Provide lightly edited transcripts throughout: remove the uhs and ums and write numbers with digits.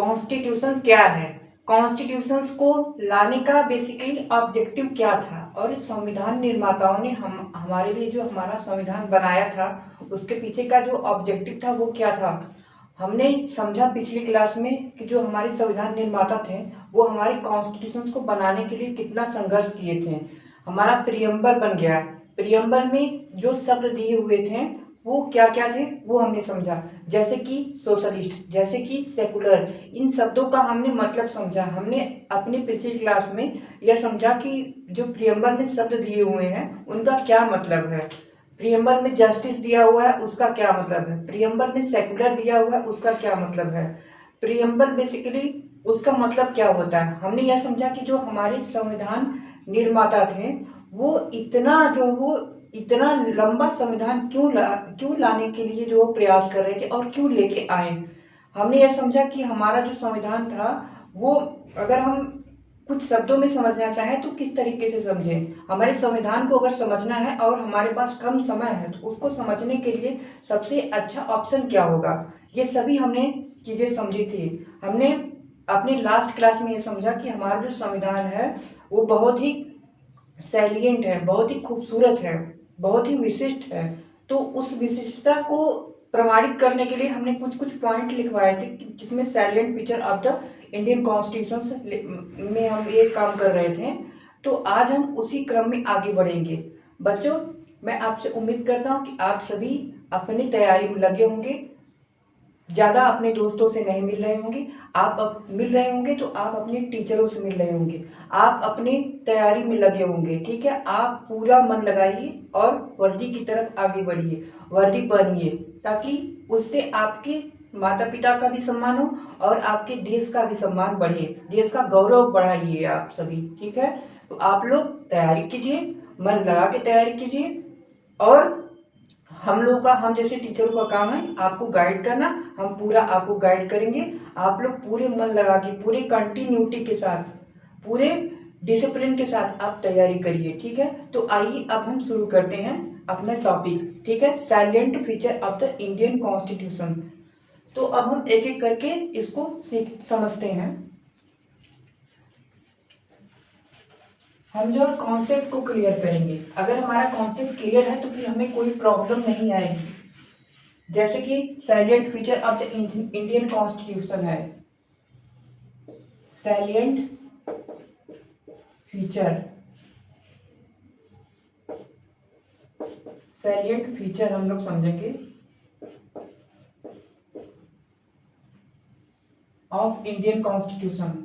Constitution क्या है, constitution को लाने का बेसिकली ऑब्जेक्टिव क्या था, और संविधान निर्माताओं ने हमारे लिए जो हमारा संविधान बनाया था उसके पीछे का जो ऑब्जेक्टिव था वो क्या था। हमने समझा पिछली क्लास में कि जो हमारे संविधान निर्माता थे वो हमारे कॉन्स्टिट्यूशन को बनाने के लिए कितना संघर्ष किए थे। हमारा प्रियम्बल बन गया, प्रियम्बल में जो शब्द दिए हुए थे वो क्या क्या थे वो हमने समझा, जैसे कि सोशलिस्ट, जैसे कि सेकुलर, इन शब्दों का हमने मतलब समझा। हमने अपनी पिछली क्लास में यह समझा कि जो प्रियम्बल में शब्द दिए हुए हैं उनका क्या मतलब है। प्रियम्बल में जस्टिस दिया हुआ है उसका क्या मतलब है, प्रियम्बल में सेकुलर दिया हुआ है उसका क्या मतलब है, प्रियम्बल बेसिकली उसका मतलब क्या होता है। हमने यह समझा कि जो हमारे संविधान निर्माता थे वो इतना लंबा संविधान क्यों लाने के लिए जो प्रयास कर रहे थे और क्यों लेके आए। हमने यह समझा कि हमारा जो संविधान था वो अगर हम कुछ शब्दों में समझना चाहें तो किस तरीके से समझें। हमारे संविधान को अगर समझना है और हमारे पास कम समय है तो उसको समझने के लिए सबसे अच्छा ऑप्शन क्या होगा, ये सभी हमने चीजें समझी थी। हमने अपने लास्ट क्लास में ये समझा कि हमारा जो संविधान है वो बहुत ही सैलिएंट है, बहुत ही खूबसूरत है, बहुत ही विशिष्ट है। तो उस विशिष्टता को प्रमाणित करने के लिए हमने कुछ कुछ पॉइंट लिखवाए थे जिसमें salient feature of the Indian constitution में हम ये काम कर रहे थे। तो आज हम उसी क्रम में आगे बढ़ेंगे। बच्चों, मैं आपसे उम्मीद करता हूँ कि आप सभी अपनी तैयारी में लगे होंगे, ज़्यादा अपने दोस्तों से नहीं मिल रहे होंगे। आप मिल रहे होंगे तो आप अपने टीचरों से मिल रहे होंगे, आप अपनी तैयारी में लगे होंगे। ठीक है, आप पूरा मन लगाइए और वर्दी की तरफ आगे बढ़िए, वर्दी पहनिए, ताकि उससे आपके माता पिता का भी सम्मान हो और आपके देश का भी सम्मान बढ़े, देश का गौरव बढ़ाइए आप सभी। ठीक है, तो आप लोग तैयारी कीजिए, मन लगा के तैयारी कीजिए। और हम जैसे टीचरों का काम है आपको गाइड करना, हम पूरा आपको गाइड करेंगे। आप लोग पूरे मन लगा के, पूरे कंटिन्यूटी के साथ, पूरे डिसिप्लिन के साथ आप तैयारी करिए। ठीक है, तो आइए अब हम शुरू करते हैं अपना टॉपिक। ठीक है, salient feature of the Indian constitution. तो अब हम एक एक करके इसको समझते हैं। हम जो है कॉन्सेप्ट को क्लियर करेंगे। अगर हमारा कॉन्सेप्ट क्लियर है तो फिर हमें कोई प्रॉब्लम नहीं आएगी। जैसे कि salient feature of the Indian constitution है, सैलिएंट फीचर, सैलिएंट फीचर हम लोग समझेंगे ऑफ इंडियन कॉन्स्टिट्यूशन।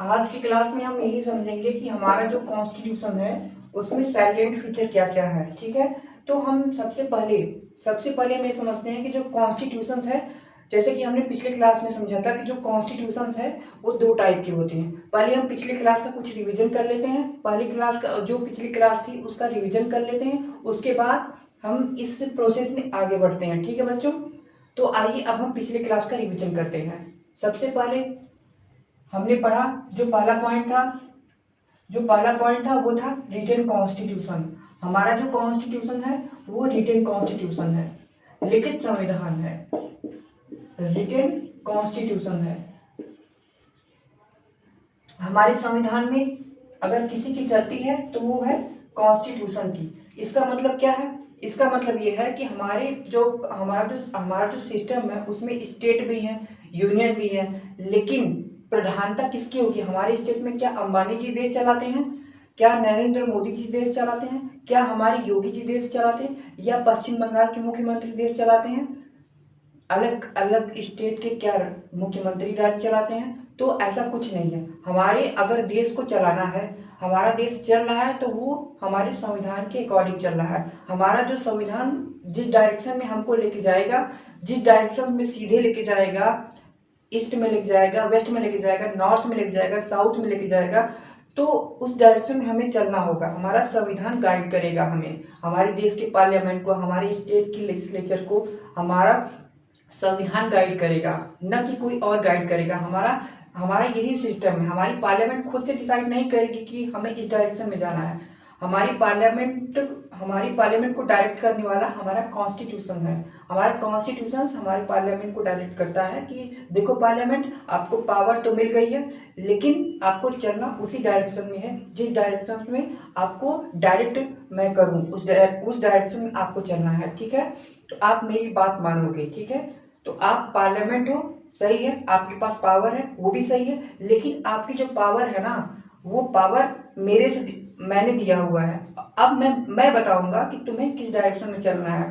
आज की क्लास में हम यही समझेंगे कि हमारा जो कॉन्स्टिट्यूशन है उसमें सैलिएंट फीचर क्या क्या है। ठीक है, तो हम सबसे पहले में समझते हैं कि जो कॉन्स्टिट्यूशन है, जैसे कि हमने पिछले क्लास में समझा था कि जो कॉन्स्टिट्यूशन है वो दो टाइप के होते हैं। पहले हम पिछले क्लास का कुछ रिवीजन कर लेते हैं, पहली क्लास का जो पिछली क्लास थी उसका रिवीजन कर लेते हैं, उसके बाद हम इस प्रोसेस में आगे बढ़ते हैं। ठीक है बच्चों, तो आइए अब हम पिछले क्लास का रिवीजन करते हैं। सबसे पहले हमने पढ़ा जो पहला पॉइंट था वो था रिटन कॉन्स्टिट्यूशन। हमारा जो कॉन्स्टिट्यूशन है वो रिटन कॉन्स्टिट्यूशन है, लिखित संविधान है, रिटन कॉन्स्टिट्यूशन है। हमारे संविधान में अगर किसी की चलती है तो वो है कॉन्स्टिट्यूशन की। इसका मतलब क्या है, इसका मतलब ये है कि हमारा जो सिस्टम है उसमें स्टेट भी है, यूनियन भी है, लेकिन प्रधानता किसकी होगी। हमारे स्टेट में क्या अंबानी जी देश चलाते हैं, क्या नरेंद्र मोदी जी देश चलाते हैं, क्या हमारे योगी जी देश चलाते हैं, या पश्चिम बंगाल के मुख्यमंत्री देश चलाते हैं, अलग अलग स्टेट के क्या मुख्यमंत्री राज्य चलाते हैं। तो ऐसा कुछ नहीं है। हमारे अगर देश को चलाना है, हमारा देश चल रहा है तो वो हमारे संविधान के अकॉर्डिंग चल रहा है। हमारा जो संविधान जिस डायरेक्शन में हमको लेके जाएगा, जिस डायरेक्शन में सीधे लेके जाएगा, ईस्ट में लेके जाएगा, वेस्ट में लेके जाएगा, नॉर्थ में लेके जाएगा, साउथ में लेके जाएगा, तो उस डायरेक्शन में हमें चलना होगा। हमारा संविधान गाइड करेगा हमें, हमारे देश के पार्लियामेंट को, हमारे स्टेट की लेजिस्लेचर को हमारा संविधान गाइड करेगा, न कि कोई और गाइड करेगा। हमारा हमारा यही सिस्टम है। हमारी पार्लियामेंट खुद से डिसाइड नहीं करेगी कि हमें इस डायरेक्शन में जाना है। हमारी पार्लियामेंट को डायरेक्ट करने वाला हमारा कॉन्स्टिट्यूशन है। हमारा कॉन्स्टिट्यूशन हमारे पार्लियामेंट को डायरेक्ट करता है कि देखो पार्लियामेंट, आपको पावर तो मिल गई है, लेकिन आपको चलना उसी डायरेक्शन में है जिस डायरेक्शन में आपको डायरेक्ट मैं करूँ, उस डायरेक्शन में आपको चलना है। ठीक है, तो आप मेरी बात मानोगे। ठीक है, तो आप पार्लियामेंट हो, सही है, आपके पास पावर है, वो भी सही है, लेकिन आपकी जो पावर है ना, वो पावर मैंने दिया हुआ है। अब मैं बताऊंगा कि तुम्हें किस डायरेक्शन में चलना है।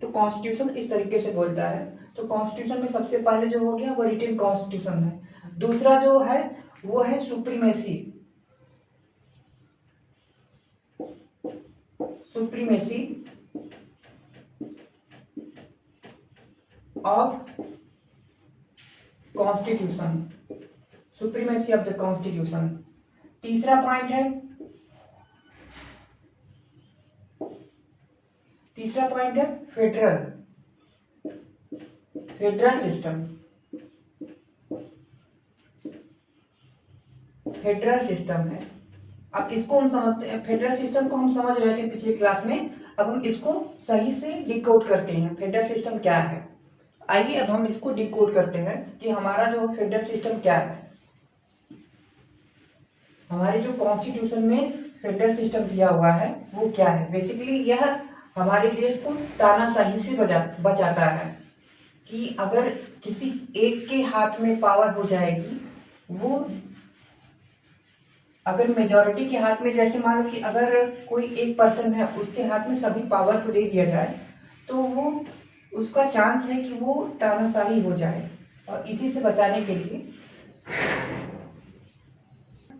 तो कॉन्स्टिट्यूशन इस तरीके से बोलता है। तो कॉन्स्टिट्यूशन में सबसे पहले जो हो गया वो रिटन कॉन्स्टिट्यूशन है। दूसरा जो है वो है supremacy. Supremacy of constitution, supremacy of the constitution. तीसरा पॉइंट है फेडरल सिस्टम। फेडरल सिस्टम है। अब इसको हम समझते हैं, फेडरल सिस्टम को हम समझ रहे थे पिछली क्लास में। अब हम इसको सही से डिकोड करते हैं, फेडरल सिस्टम क्या है। आइए अब हम इसको डिकोड करते हैं कि हमारा जो फेडरल सिस्टम क्या है। हमारे जो कॉन्स्टिट्यूशन में फेडरल सिस्टम दिया हुआ है वो क्या है। बेसिकली यह हमारे देश को तानाशाही से बचाता है कि अगर किसी एक के हाथ में पावर हो जाएगी, वो अगर मेजॉरिटी के हाथ में, जैसे मान लो कि अगर कोई एक पर्सन है उसके हाथ में सभी पावर को दे दिया जाए, तो वो उसका चांस है कि वो तानाशाही हो जाए। और इसी से बचाने के लिए,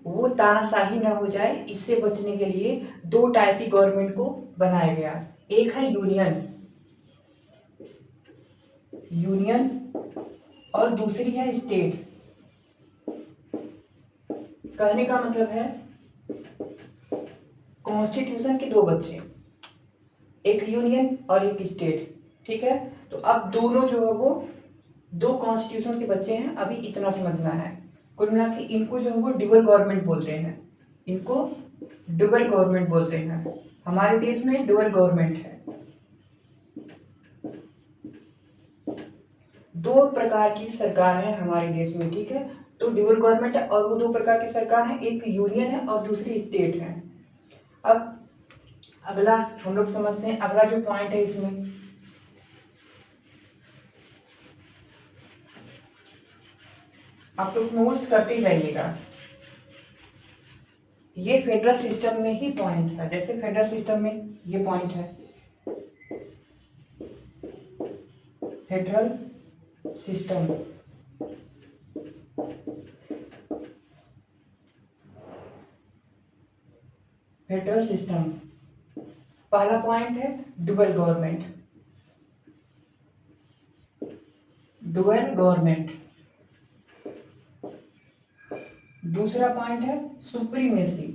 वो तानाशाही ना हो जाए, इससे बचने के लिए दो टाइप की गवर्नमेंट को बनाया गया। एक है यूनियन और दूसरी है स्टेट। कहने का मतलब है कॉन्स्टिट्यूशन के दो बच्चे, एक यूनियन और एक स्टेट। ठीक है, तो अब दोनों जो है वो दो कॉन्स्टिट्यूशन के बच्चे हैं। अभी इतना समझना है। कुल मिला के इनको जो है वो डुअल गवर्नमेंट बोलते हैं। इनको डुअल गवर्नमेंट बोलते हैं। हमारे देश में डुअल गवर्नमेंट है। दो प्रकार की सरकार है हमारे देश में। ठीक है, तो डुअल गवर्नमेंट है और वो दो प्रकार की सरकार है, एक यूनियन है और दूसरी स्टेट है। अब अगला हम लोग समझते हैं, अगला जो पॉइंट है इसमें, आप लोग नोट्स करते जाइएगा। ये फेडरल सिस्टम में ही पॉइंट है। जैसे फेडरल सिस्टम में ये पॉइंट है, फेडरल सिस्टम। फेडरल सिस्टम पहला पॉइंट है डुअल गवर्नमेंट। Dual government. दूसरा पॉइंट है supremacy.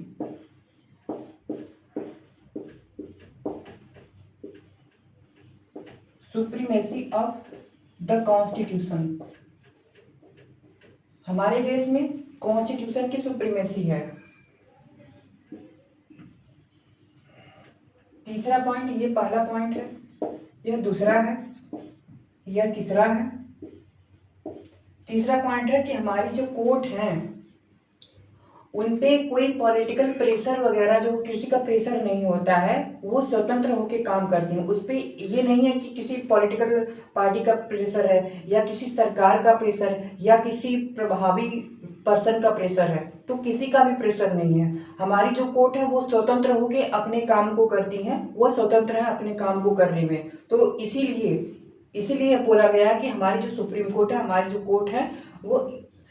Supremacy of the constitution. हमारे देश में कॉन्स्टिट्यूशन की सुप्रीमेसी है। तीसरा पॉइंट, ये पहला पॉइंट है, यह दूसरा है, यह तीसरा है। तीसरा पॉइंट है कि हमारी जो कोर्ट हैं उनपे कोई पॉलिटिकल प्रेशर वगैरह, जो किसी का प्रेशर नहीं होता है, वो स्वतंत्र होकर काम करती हैं। उस पर ये नहीं है कि किसी पॉलिटिकल पार्टी का प्रेशर है या किसी सरकार का प्रेशर या किसी प्रभावी पर्सन का प्रेशर है, तो किसी का भी प्रेशर नहीं है। हमारी जो कोर्ट है वो स्वतंत्र होकर अपने काम को करती हैं, वो स्वतंत्र है अपने काम को करने में। तो इसीलिए बोला गया है कि हमारी जो सुप्रीम कोर्ट है, हमारी जो कोर्ट है, वो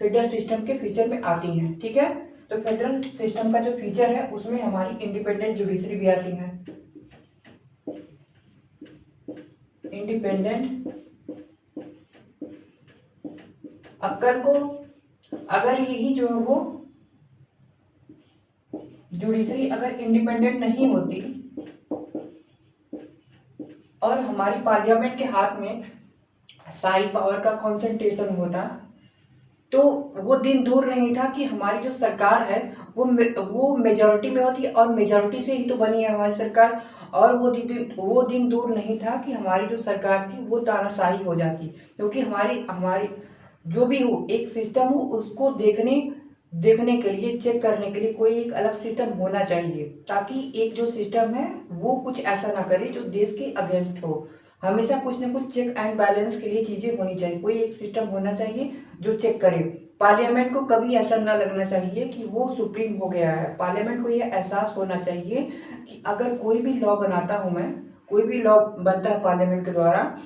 फेडरल सिस्टम के फीचर में आती हैं। ठीक है, तो फेडरल सिस्टम का जो फीचर है उसमें हमारी इंडिपेंडेंट जुडिशरी भी आती है। इंडिपेंडेंट। अब कल को अगर यही जो है वो जुडिशरी अगर इंडिपेंडेंट नहीं होती और हमारी पार्लियामेंट के हाथ में सारी पावर का कंसंट्रेशन होता, तो वो दिन दूर नहीं था कि हमारी जो सरकार है वो मेजॉरिटी में होती है, और मेजॉरिटी से ही तो बनी है हमारी सरकार। और वो दिन दूर नहीं था कि हमारी जो सरकार थी वो तानाशाही हो जाती, क्योंकि हमारी हमारी जो भी हो, एक सिस्टम हो, उसको देखने देखने के लिए, चेक करने के लिए कोई एक अलग सिस्टम होना चाहिए, ताकि एक जो सिस्टम है वो कुछ ऐसा ना करे जो देश के अगेंस्ट हो। हमेशा कुछ ना कुछ चेक एंड बैलेंस के लिए चीजें होनी चाहिए, कोई एक सिस्टम होना चाहिए जो चेक करे। पार्लियामेंट को कभी ऐसा ना लगना चाहिए कि वो सुप्रीम हो गया है। पार्लियामेंट को ये एहसास होना चाहिए कि अगर कोई भी लॉ बनाता हूं मैं, कोई भी लॉ बनता है पार्लियामेंट के द्वारा,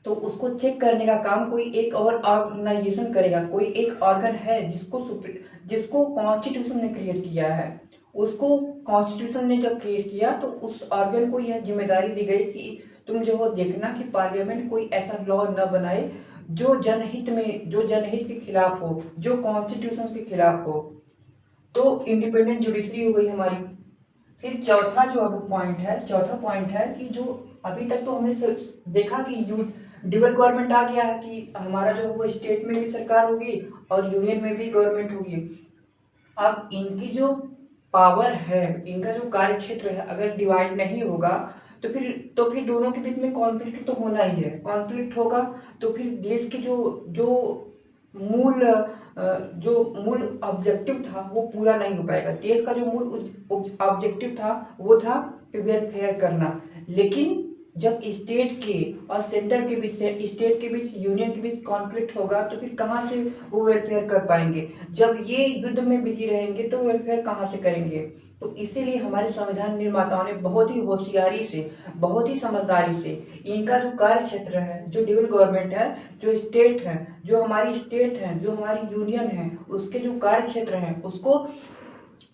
तो उसको चेक करने का काम कोई एक और ऑर्गेनाइजेशन करेगा। कोई एक ऑर्गन है जिसको कॉन्स्टिट्यूशन ने क्रिएट किया है। उसको कॉन्स्टिट्यूशन ने जब क्रिएट किया तो उस ऑर्गन को यह जिम्मेदारी दी गई कि तुम जो हो देखना कि पार्लियामेंट कोई ऐसा लॉ न बनाए जो जनहित के खिलाफ हो, जो कॉन्स्टिट्यूशन के खिलाफ हो। तो इंडिपेंडेंट जुडिशरी हो गई हमारी। फिर चौथा पॉइंट है कि जो अभी तक तो हमने देखा कि ड्यूअल गवर्नमेंट आ गया है, कि हमारा जो है वो स्टेट में भी सरकार होगी और यूनियन में भी गवर्नमेंट होगी। अब इनकी जो पावर है, इनका जो कार्य क्षेत्र है, अगर डिवाइड नहीं होगा तो फिर दोनों के बीच में कॉन्फ्लिक्ट तो होना ही है। कॉन्फ्लिक्ट होगा तो फिर देश के जो जो मूल जो मूल ऑब्जेक्टिव था वो पूरा नहीं हो पाएगा। देश का जो मूल ऑब्जेक्टिव था वो था वेलफेयर करना। लेकिन जब स्टेट के और सेंटर के बीच, स्टेट के बीच, यूनियन के बीच कॉन्फ्लिक्ट होगा तो फिर कहाँ से वो वेलफेयर कर पाएंगे। जब ये युद्ध में बिजी रहेंगे तो वेलफेयर कहाँ से करेंगे। तो इसीलिए हमारे संविधान निर्माताओं ने बहुत ही होशियारी से, बहुत ही समझदारी से इनका जो कार्य क्षेत्र है, जो ड्यूअल गवर्नमेंट है, जो हमारी स्टेट है, जो हमारी यूनियन है, उसके जो कार्य क्षेत्र है उसको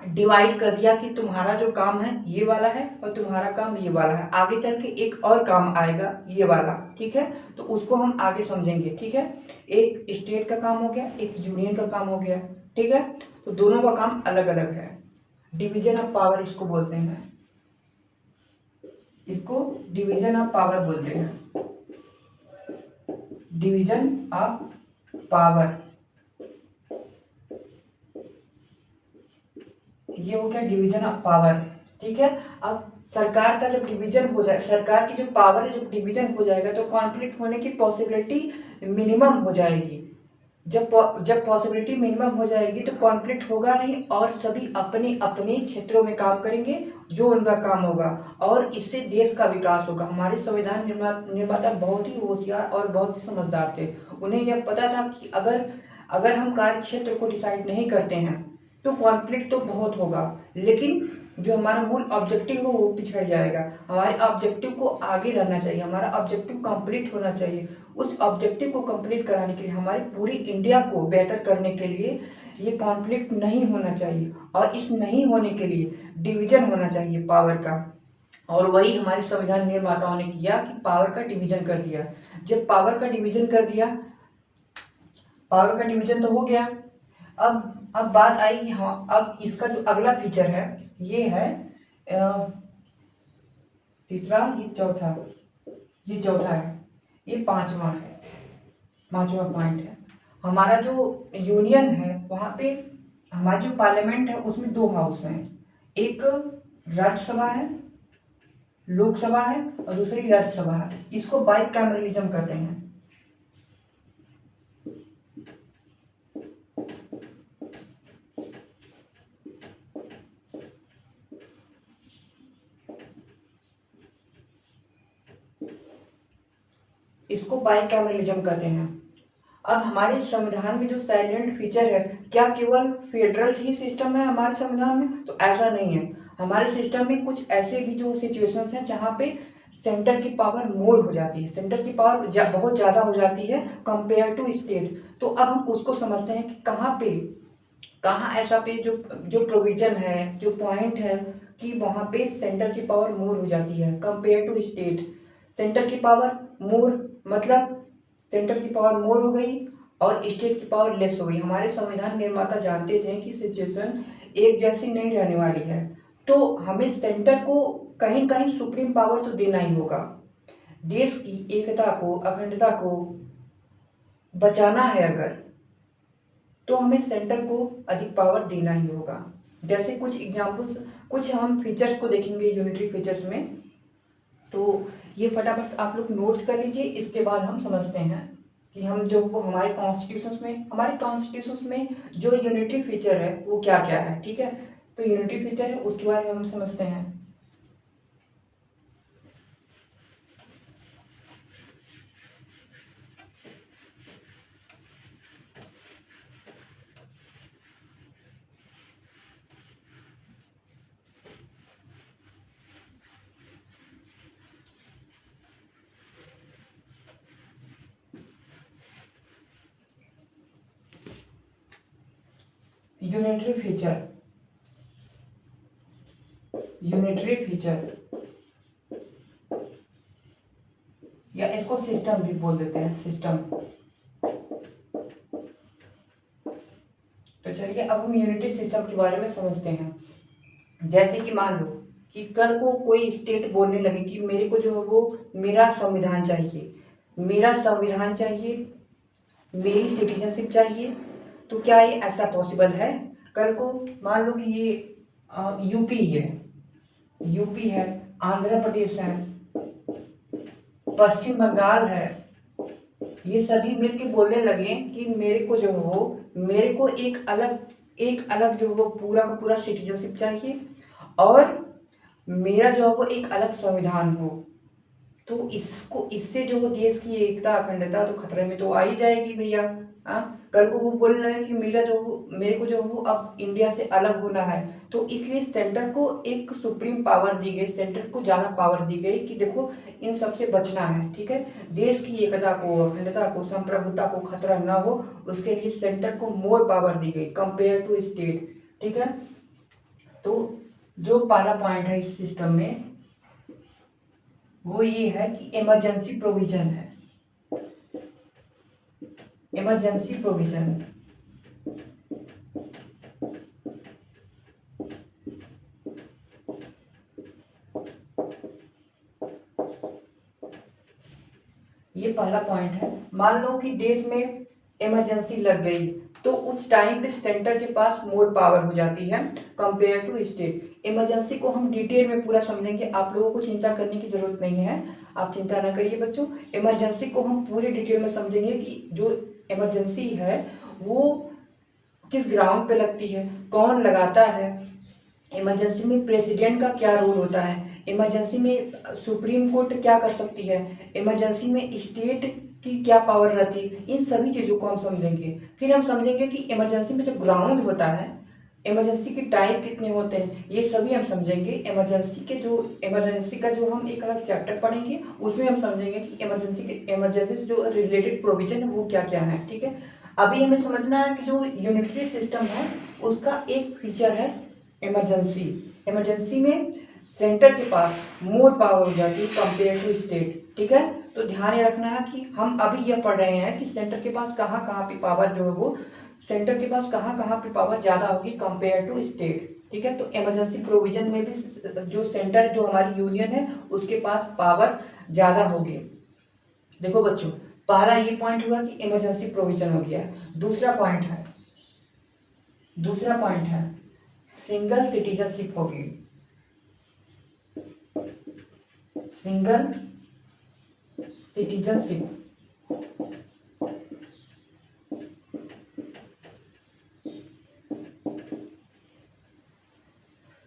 डिवाइड कर दिया कि तुम्हारा जो काम है ये वाला है और तुम्हारा काम ये वाला है। आगे चल के एक और काम आएगा ये वाला, ठीक है, तो उसको हम आगे समझेंगे। ठीक है, एक स्टेट का काम हो गया, एक यूनियन का काम हो गया। ठीक है, तो दोनों का काम अलग अलग है। डिवीजन ऑफ पावर इसको बोलते हैं, इसको डिवीजन ऑफ पावर बोलते हैं, डिवीजन ऑफ पावर। ये हो गया डिवीजन ऑफ पावर। ठीक है, अब सरकार का जब डिवीजन हो जाए, सरकार की जो पावर है जब डिवीजन हो जाएगा तो कॉन्फ्लिक्ट होने की पॉसिबिलिटी मिनिमम हो जाएगी। जब पॉसिबिलिटी मिनिमम हो जाएगी तो कॉन्फ्लिक्ट होगा नहीं, और सभी अपने अपने क्षेत्रों में काम करेंगे जो उनका काम होगा, और इससे देश का विकास होगा। हमारे संविधान निर्माता बहुत ही होशियार और बहुत ही समझदार थे। उन्हें यह पता था कि अगर अगर हम कार्य क्षेत्र को डिसाइड नहीं करते हैं तो कॉन्फ्लिक्ट तो बहुत होगा, लेकिन जो हमारा मूल ऑब्जेक्टिव हो वो पिछड़ जाएगा। हमारे ऑब्जेक्टिव को आगे रहना चाहिए, हमारा ऑब्जेक्टिव कंप्लीट होना चाहिए। उस ऑब्जेक्टिव को कंप्लीट कराने के लिए, हमारी पूरी इंडिया को बेहतर करने के लिए ये कॉन्फ्लिक्ट नहीं होना चाहिए, और इस नहीं होने के लिए डिवीजन होना चाहिए पावर का। और वही हमारे संविधान निर्माताओं ने किया कि पावर का डिवीजन कर दिया। जब पावर का डिवीजन कर दिया, पावर का डिवीजन तो हो गया। अब बात आई कि हाँ, अब इसका जो अगला फीचर है ये है तीसरा, ये चौथा है, ये पांचवा है, पांचवा पॉइंट है। हमारा जो यूनियन है वहां पे हमारी जो पार्लियामेंट है उसमें दो हाउस हैं, एक राज्यसभा है, लोकसभा है, और दूसरी राज्यसभा है। इसको बाइकैमरलिज्म कहते हैं। इसको बाइकैमरलिज्म कहते हैं। अब हमारे संविधान में जो साइलेंट फीचर है, क्या केवल फेडरल ही सिस्टम है हमारे संविधान में? तो ऐसा नहीं है। हमारे सिस्टम में कुछ ऐसे भी जो सिचुएशंस हैं जहाँ पे सेंटर की पावर मोर हो जाती है, सेंटर की पावर बहुत ज़्यादा हो जाती है कंपेयर टू स्टेट। तो अब हम उसको समझते हैं कि कहाँ ऐसा पे जो जो प्रोविजन है, जो पॉइंट है कि वहाँ पे सेंटर की पावर मोर हो जाती है कंपेयर टू स्टेट। सेंटर की पावर मोर मतलब सेंटर की पावर मोर हो गई और स्टेट की पावर लेस हो गई। हमारे संविधान निर्माता जानते थे कि सिचुएशन एक जैसी नहीं रहने वाली है, तो हमें सेंटर को कहीं कहीं सुप्रीम पावर तो देना ही होगा। देश की एकता को, अखंडता को बचाना है, तो हमें सेंटर को अधिक पावर देना ही होगा। जैसे कुछ एग्जांपल्स, कुछ हम फीचर्स को देखेंगे यूनिटरी फीचर्स में। तो ये फटाफट आप लोग नोट्स कर लीजिए, इसके बाद हम समझते हैं कि हम जो वो हमारे कॉन्स्टिट्यूशंस में जो यूनिटरी फीचर है वो क्या क्या है। ठीक है, तो यूनिटरी फीचर है उसके बारे में हम समझते हैं। यूनिटरी फीचर, यूनिटरी फीचर या इसको सिस्टम भी बोल देते हैं, सिस्टम। तो चलिए अब हम यूनिटरी सिस्टम के बारे में समझते हैं। जैसे कि मान लो कि कल को कोई स्टेट बोलने लगे कि मेरे को जो है वो मेरा संविधान चाहिए, मेरा संविधान चाहिए, मेरी सिटीजनशिप चाहिए, तो क्या ये ऐसा पॉसिबल है? कल को मान लो कि ये यूपी है, यूपी है, आंध्र प्रदेश है, पश्चिम बंगाल है, ये सभी मिलके बोलने लगे कि मेरे को जो हो, मेरे को एक अलग जो वो पूरा का पूरा सिटीजनशिप चाहिए और मेरा जो है वो एक अलग संविधान हो। तो इसको, इससे जो वो देश की एकता अखंडता तो खतरे में तो आ ही जाएगी भैया। हाँ, कल को वो बोल रहे हैं कि मेरे को जो वो अब इंडिया से अलग होना है। तो इसलिए सेंटर को एक सुप्रीम पावर दी गई, सेंटर को ज्यादा पावर दी गई कि देखो इन सब से बचना है। ठीक है, देश की एकता को, अखंडता को, संप्रभुता को खतरा ना हो, उसके लिए सेंटर को मोर पावर दी गई कंपेयर टू स्टेट। ठीक है, तो जो पहला पॉइंट है इस सिस्टम में वो ये है कि इमरजेंसी प्रोविजन है। इमरजेंसी प्रोविजन, ये पहला पॉइंट है। मान लो कि देश में इमरजेंसी लग गई तो उस टाइम पे सेंटर के पास मोर पावर हो जाती है कंपेयर टू स्टेट। इमरजेंसी को हम डिटेल में पूरा समझेंगे, आप लोगों को चिंता करने की जरूरत नहीं है, आप चिंता ना करिए बच्चों। इमरजेंसी को हम पूरे डिटेल में समझेंगे कि जो इमरजेंसी है वो किस ग्राउंड पे लगती है, कौन लगाता है, इमरजेंसी में प्रेसिडेंट का क्या रोल होता है, इमरजेंसी में सुप्रीम कोर्ट क्या कर सकती है, इमरजेंसी में स्टेट की क्या पावर रहती है, इन सभी चीज़ों को हम समझेंगे। फिर हम समझेंगे कि इमरजेंसी में जो ग्राउंड होता है, इमरजेंसी के टाइप कितने होते हैं, ये सभी हम समझेंगे। इमरजेंसी का जो हम एक अलग चैप्टर पढ़ेंगे उसमें हम समझेंगे कि इमरजेंसी से जो रिलेटेड प्रोविजन है वो क्या क्या है। ठीक है, अभी हमें समझना है कि जो यूनिटरी सिस्टम है उसका एक फीचर है इमरजेंसी। इमरजेंसी में सेंटर के पास मोर पावर हो जाती है कंपेयर टू स्टेट। ठीक है, तो ध्यान ये रखना है कि हम अभी यह पढ़ रहे हैं कि सेंटर के पास कहाँ कहाँ पे पावर जो है वो, सेंटर के पास कहाँ कहाँ पे पावर ज्यादा होगी कंपेयर टू स्टेट। ठीक है, तो इमरजेंसी प्रोविजन में भी जो सेंटर, जो हमारी यूनियन है, उसके पास पावर ज्यादा होगी। देखो बच्चों, पहला ये पॉइंट हुआ कि इमरजेंसी प्रोविजन हो गया। दूसरा पॉइंट है सिंगल सिटीजनशिप होगी। सिंगल सिटीजनशिप,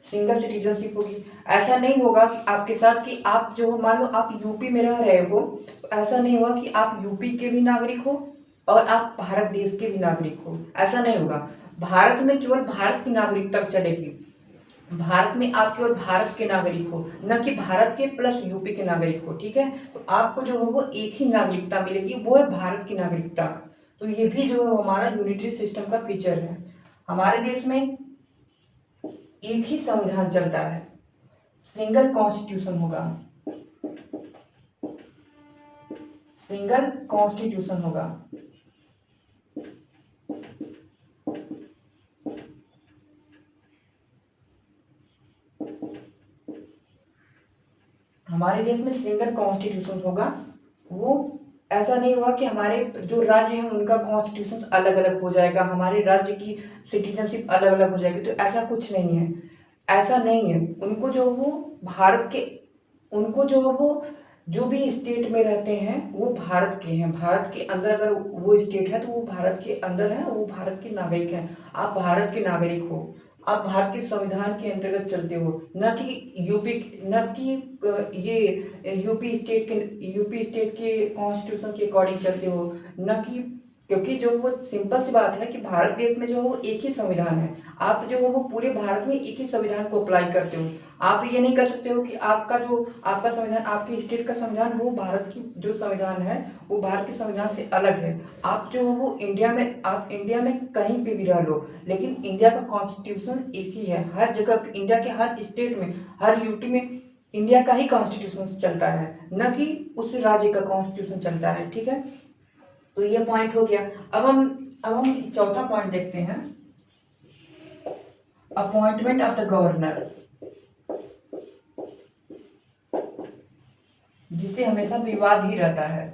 सिंगल सिटीजनशिप होगी। ऐसा नहीं होगा कि आपके साथ कि आप जो, मान लो आप यूपी में रह रहे हो, तो ऐसा नहीं होगा कि आप यूपी के भी नागरिक हो और आप भारत देश के भी नागरिक हो, ऐसा नहीं होगा। भारत में केवल भारत की नागरिकता चलेगी, भारत में आप केवल भारत के नागरिक हो, न कि भारत के प्लस यूपी के नागरिक हो। ठीक है, तो आपको जो है वो एक ही नागरिकता मिलेगी, वो है भारत की नागरिकता। तो ये भी जो है हमारा यूनिटरी सिस्टम का फीचर है। हमारे देश में एक ही संविधान चलता है, सिंगल कॉन्स्टिट्यूशन होगा, सिंगल कॉन्स्टिट्यूशन होगा। हमारे देश में सिंगल कॉन्स्टिट्यूशन होगा, वो ऐसा नहीं हुआ कि हमारे जो राज्य हैं उनका कॉन्स्टिट्यूशन अलग अलग हो जाएगा, हमारे राज्य की सिटीजनशिप अलग अलग हो जाएगी, तो ऐसा कुछ नहीं है। ऐसा नहीं है। उनको जो वो भारत के उनको जो वो जो भी स्टेट में रहते हैं वो भारत के हैं। भारत के अंदर अगर वो स्टेट है तो वो भारत के अंदर है, वो भारत के नागरिक हैं। आप भारत के नागरिक हो, आप भारत के संविधान के अंतर्गत चलते हो, न कि यूपी न कि ये यूपी स्टेट के कॉन्स्टिट्यूशन के अकॉर्डिंग चलते हो, न कि, क्योंकि जो वो सिंपल सी बात है कि भारत देश में जो वो एक ही संविधान है। आप जो वो पूरे भारत में एक ही संविधान को अप्लाई करते हो। आप ये नहीं कर सकते हो कि आपका संविधान, आपके स्टेट का संविधान वो भारत की जो संविधान है वो भारत के संविधान से अलग है। आप जो वो आप इंडिया में कहीं पे भी रह लो, लेकिन इंडिया का कॉन्स्टिट्यूशन एक ही है। हर जगह इंडिया के हर स्टेट में, हर यूटी में इंडिया का ही कॉन्स्टिट्यूशन चलता है, न कि उस राज्य का कॉन्स्टिट्यूशन चलता है। ठीक है, तो ये पॉइंट हो गया। अब हम चौथा पॉइंट देखते हैं, अपॉइंटमेंट ऑफ द गवर्नर, जिससे हमेशा विवाद ही रहता है।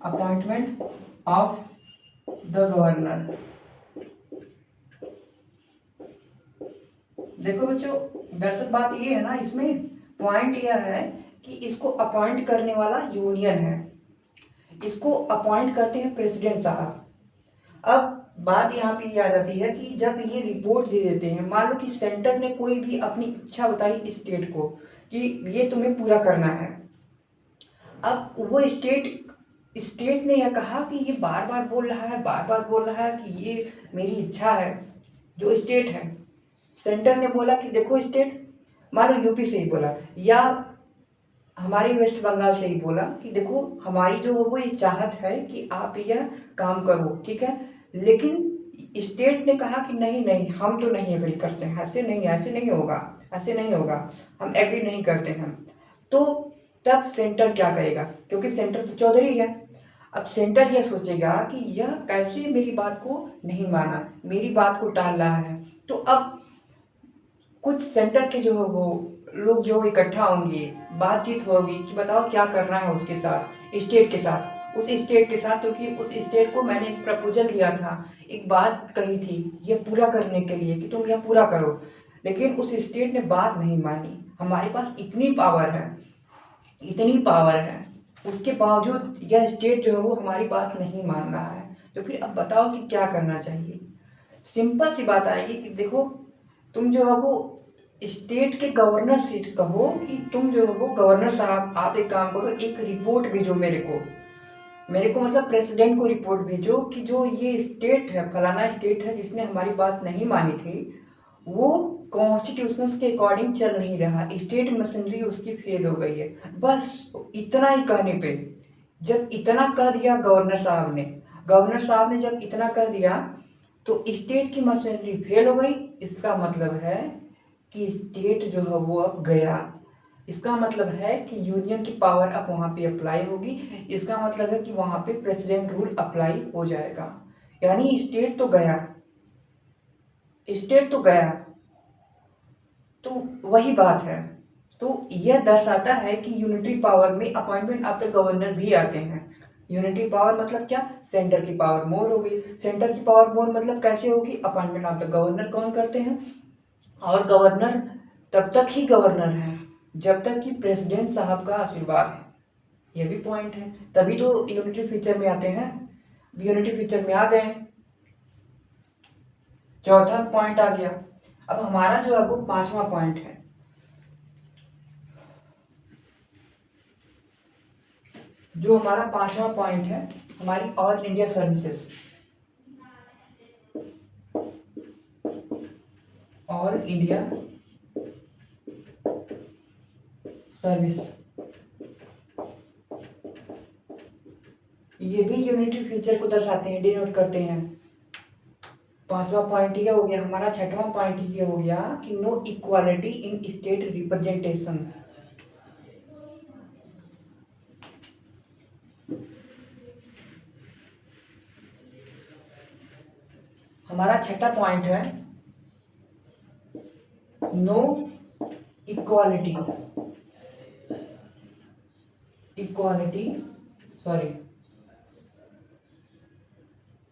अपॉइंटमेंट ऑफ द गवर्नर, देखो बच्चों, वैसे बात ये है ना, इसमें पॉइंट यह है कि इसको अपॉइंट करने वाला यूनियन है, इसको अपॉइंट करते हैं प्रेसिडेंट साहब। अब बात यहाँ पे ये आ जाती है कि जब ये रिपोर्ट दे देते हैं, मान लो कि सेंटर ने कोई भी अपनी इच्छा बताई स्टेट को कि ये तुम्हें पूरा करना है। अब वो स्टेट ने यह कहा कि ये बार बार बोल रहा है, बार बार बोल रहा है कि ये मेरी इच्छा है। जो स्टेट है, सेंटर ने बोला कि देखो स्टेट, मान लो यूपी से ही बोला या हमारी वेस्ट बंगाल से ही बोला कि देखो हमारी जो वो ये चाहत है कि आप यह काम करो, ठीक है, लेकिन स्टेट ने कहा कि नहीं नहीं, हम तो नहीं एग्री करते हैं, ऐसे नहीं, ऐसे नहीं होगा, ऐसे नहीं होगा, हम एग्री नहीं करते हैं। तो तब सेंटर क्या करेगा, क्योंकि सेंटर तो चौधरी है। अब सेंटर यह सोचेगा कि यह कैसे मेरी बात को नहीं माना, मेरी बात को टाल रहा है। तो अब कुछ सेंटर के जो है वो लोग जो इकट्ठा होंगे, बातचीत होगी कि बताओ क्या करना है उसके साथ, स्टेट के साथ, उस स्टेट के साथ, क्योंकि उस स्टेट को मैंने एक प्रपोजल दिया था, एक बात कही थी ये पूरा करने के लिए कि तुम यह पूरा करो, लेकिन उस स्टेट ने बात नहीं मानी। हमारे पास इतनी पावर है, इतनी पावर है, उसके बावजूद यह स्टेट जो है वो हमारी बात नहीं मान रहा है। तो फिर अब बताओ कि क्या करना चाहिए। सिंपल सी बात आएगी कि देखो, तुम जो है वो स्टेट के गवर्नर से कहो कि तुम जो है वो गवर्नर साहब, आप एक काम करो, एक रिपोर्ट भेजो मेरे को मतलब प्रेसिडेंट को रिपोर्ट भेजो कि जो ये स्टेट है, फलाना स्टेट है जिसने हमारी बात नहीं मानी थी, वो कॉन्स्टिट्यूशन के अकॉर्डिंग चल नहीं रहा, स्टेट मशीनरी उसकी फेल हो गई है। बस इतना ही कहने पे, जब इतना कह दिया गवर्नर साहब ने जब इतना कह दिया तो स्टेट की मशीनरी फेल हो गई। इसका मतलब है कि स्टेट जो है वो अब गया। इसका मतलब है कि यूनियन की पावर अब वहां पे अप्लाई होगी। इसका मतलब है कि वहां पे प्रेसिडेंट रूल अप्लाई हो जाएगा। यानी स्टेट तो गया। तो वही बात है। तो यह दर्शाता है कि यूनिटरी पावर में अपॉइंटमेंट आपके गवर्नर भी आते हैं। यूनिटरी पावर मतलब क्या, सेंटर की पावर मोर हो गई। सेंटर की पावर मोर मतलब कैसे होगी, अपॉइंटमेंट ऑफ द गवर्नर कौन करते हैं, और गवर्नर तब तक ही गवर्नर है जब तक कि प्रेसिडेंट साहब का आशीर्वाद है। यह भी पॉइंट है, तभी तो यूनिटरी फीचर में आते हैं। यूनिटरी फीचर में आ गए, चौथा पॉइंट आ गया। अब हमारा जो है वो पांचवा पॉइंट है। जो हमारा पांचवा पॉइंट है, हमारी all India services, all India service, ये भी यूनिटरी फीचर को दर्शाते हैं, डिनोट करते हैं। पांचवा पॉइंट ये हो गया। हमारा छठवां पॉइंट ये हो गया कि no equality in state representation. हमारा छठा पॉइंट है no equality sorry,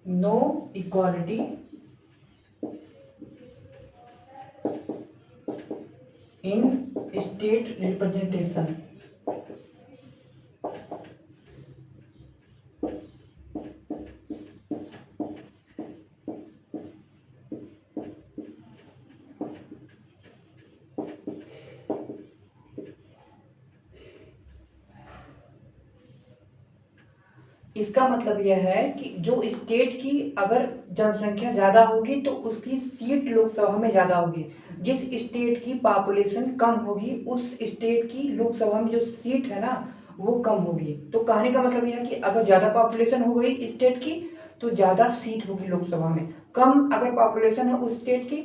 no equality in state representation. इसका मतलब यह है कि जो स्टेट की अगर जनसंख्या ज्यादा होगी तो उसकी सीट लोकसभा में ज्यादा होगी। जिस स्टेट की पॉपुलेशन कम होगी उस स्टेट की लोकसभा में जो सीट है ना वो कम होगी। तो कहने का मतलब यह है कि अगर ज्यादा पॉपुलेशन हो गई स्टेट की तो ज्यादा सीट होगी लोकसभा में, कम अगर पॉपुलेशन है उस स्टेट की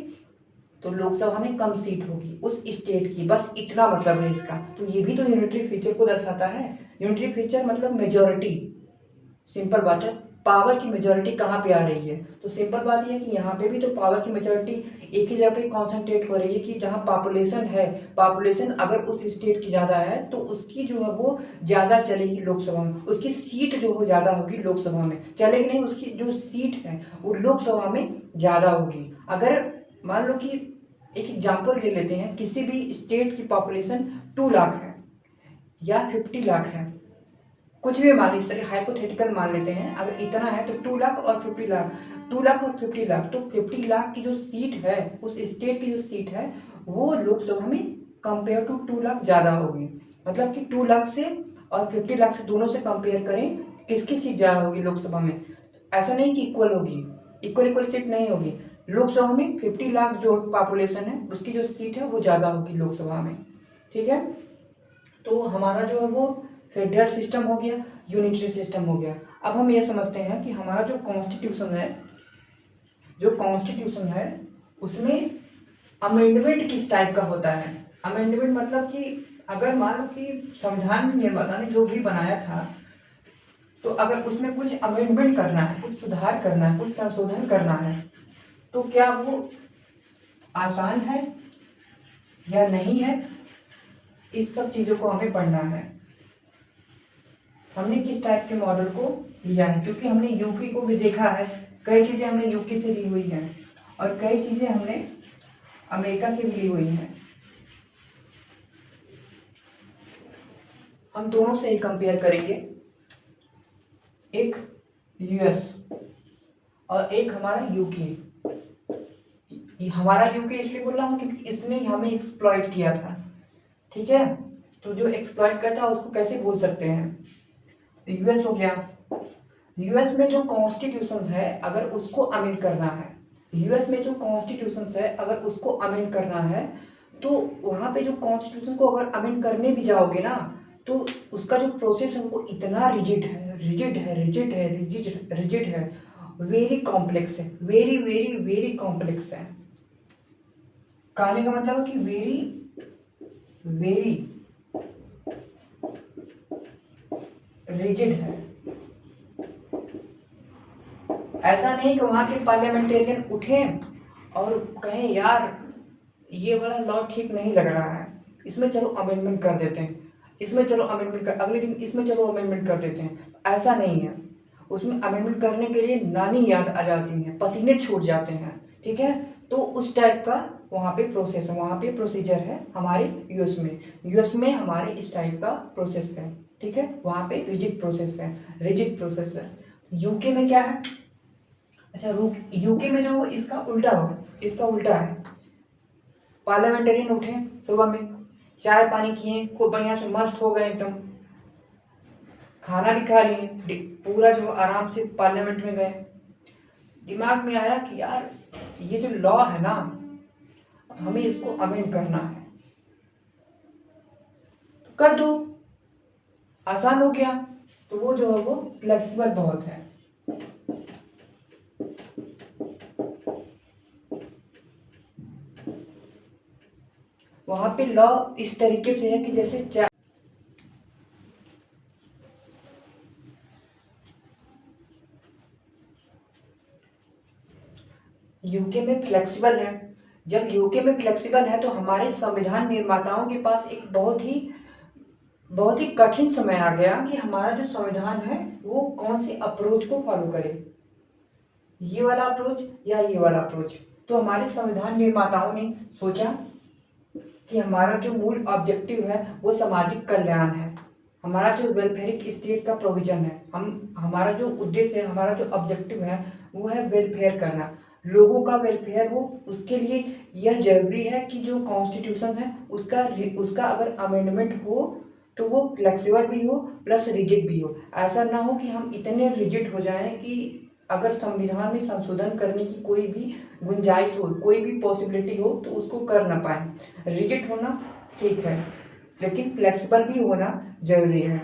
तो लोकसभा में कम सीट होगी उस स्टेट की। बस इतना मतलब है इसका। तो ये भी तो यूनिटरी फीचर को दर्शाता है। यूनिटरी फीचर मतलब मेजोरिटी। सिंपल बात है, पावर की मेजोरिटी कहाँ पे आ रही है। तो सिंपल बात यह है कि यहाँ पे भी तो पावर की मेजोरिटी एक ही जगह पे कॉन्सेंट्रेट हो रही है कि जहाँ पॉपुलेशन है, पॉपुलेशन अगर उस स्टेट की ज्यादा है तो उसकी जो है वो ज्यादा चलेगी लोकसभा में, उसकी सीट जो हो ज्यादा होगी लोकसभा में, चलेगी नहीं, उसकी जो सीट है वो लोकसभा में ज्यादा होगी। अगर मान लो कि एक एग्जाम्पल ले लेते हैं, किसी भी स्टेट की पॉपुलेशन 2 लाख है या 50 लाख है, कुछ भी मान लीजिए, हाइपोथेटिकल मान लेते हैं, अगर इतना है तो 2 लाख और 50 लाख, 2 लाख और 50 लाख, तो 50 लाख की जो सीट है उस स्टेट की जो सीट है वो लोकसभा में कंपेयर टू 2 लाख ज्यादा होगी। मतलब कि 2 लाख से और 50 लाख से दोनों से कंपेयर करें, किसकी सीट ज्यादा होगी लोकसभा में। ऐसा नहीं कि इक्वल होगी, इक्वल इक्वल सीट नहीं होगी। लोकसभा में 50 लाख जो पॉपुलेशन है उसकी जो सीट है वो ज्यादा होगी लोकसभा में। ठीक है, तो हमारा जो है वो फेडरल सिस्टम हो गया, यूनिटरी सिस्टम हो गया। अब हम ये समझते हैं कि हमारा जो कॉन्स्टिट्यूशन है, जो कॉन्स्टिट्यूशन है उसमें अमेंडमेंट किस टाइप का होता है। अमेंडमेंट मतलब कि अगर मान लो कि संविधान निर्माता ने जो भी बनाया था तो अगर उसमें कुछ अमेंडमेंट करना है, कुछ सुधार करना है, कुछ संशोधन करना है, तो क्या वो आसान है या नहीं है, इस सब चीजों को हमें पढ़ना है। हमने किस टाइप के मॉडल को लिया है, क्योंकि हमने यूपी को भी देखा है, कई चीजें हमने यूपी से ली हुई हैं और कई चीजें हमने अमेरिका से भी ली हुई हैं। हम दोनों से ही कंपेयर करेंगे, एक यूएस और एक हमारा यूके। हमारा यूके इसलिए बोल रहा हूँ क्योंकि इसने हमें एक्सप्लॉइट किया था। ठीक है, तो जो एक्सप्लॉइट करता है उसको कैसे बोल सकते हैं। यूएस हो गया, यूएस में जो कॉन्स्टिट्यूशन है अगर उसको अमेंड करना है, यूएस में जो कॉन्स्टिट्यूशन है अगर उसको अमेंड करना है तो वहां पे जो कॉन्स्टिट्यूशन को अगर अमेंड करने भी जाओगे ना तो उसका जो प्रोसेस है वो इतना रिजिड है, रिजिड है, रिजिड है, रिजिड रिजिड है, वेरी कॉम्प्लेक्स है, वेरी वेरी वेरी कॉम्प्लेक्स है। कहने का मतलब है कि वेरी वेरी रिजिड है। ऐसा नहीं कि वहां के पार्लियामेंटेरियन उठे और कहें यार ये वाला लॉ ठीक नहीं लग रहा है, इसमें चलो अमेंडमेंट कर देते हैं, इसमें चलो अमेंडमेंट कर, अगले दिन इसमें चलो अमेंडमेंट कर देते हैं। ऐसा नहीं है, उसमें अमेंडमेंट करने के लिए नानी याद आ जाती है, पसीने छूट जाते हैं। ठीक है, तो उस टाइप का वहाँ पे प्रोसेस है, वहाँ पे प्रोसीजर है हमारे यूएस में। यूएस में हमारे इस टाइप का प्रोसेस है। ठीक है, वहाँ पे रिजिड प्रोसेस है, रिजिड प्रोसेस है। यूके में क्या है, अच्छा यूके में जो इसका उल्टा हो, इसका उल्टा है। पार्लियामेंटेरियन उठे सुबह में, चाय पानी किए, खूब बढ़िया से मस्त हो गए एकदम, खाना भी खा लिए, पूरा जो आराम से पार्लियामेंट में गए। दिमाग में आया कि यार ये जो लॉ है ना हमें इसको अमेंड करना है, तो कर दो, आसान हो गया। तो वो जो है वो फ्लेक्सिबल बहुत है। वहां पे लॉ इस तरीके से है कि जैसे यूके में फ्लेक्सिबल है। जब यूके में फ्लेक्सिबल है तो हमारे संविधान निर्माताओं के पास एक बहुत ही बहुत ही कठिन समय आ गया कि हमारा जो संविधान है वो कौन सी अप्रोच को फॉलो करे, ये वाला अप्रोच या ये वाला अप्रोच। तो हमारे संविधान निर्माताओं ने सोचा कि हमारा जो मूल ऑब्जेक्टिव है वो सामाजिक कल्याण है, हमारा जो वेलफेयरिक स्टेट का प्रोविजन है, हम हमारा जो उद्देश्य है, हमारा जो ऑब्जेक्टिव है वो है वेलफेयर करना, लोगों का वेलफेयर हो। उसके लिए यह जरूरी है कि जो कॉन्स्टिट्यूशन है उसका अगर अमेंडमेंट हो तो वो फ्लेक्सिबल भी हो प्लस रिजिड भी हो। ऐसा ना हो कि हम इतने रिजिड हो जाएं कि अगर संविधान में संशोधन करने की कोई भी गुंजाइश हो, कोई भी पॉसिबिलिटी हो तो उसको कर ना पाए। रिजिड होना ठीक है लेकिन फ्लेक्सिबल भी होना जरूरी है।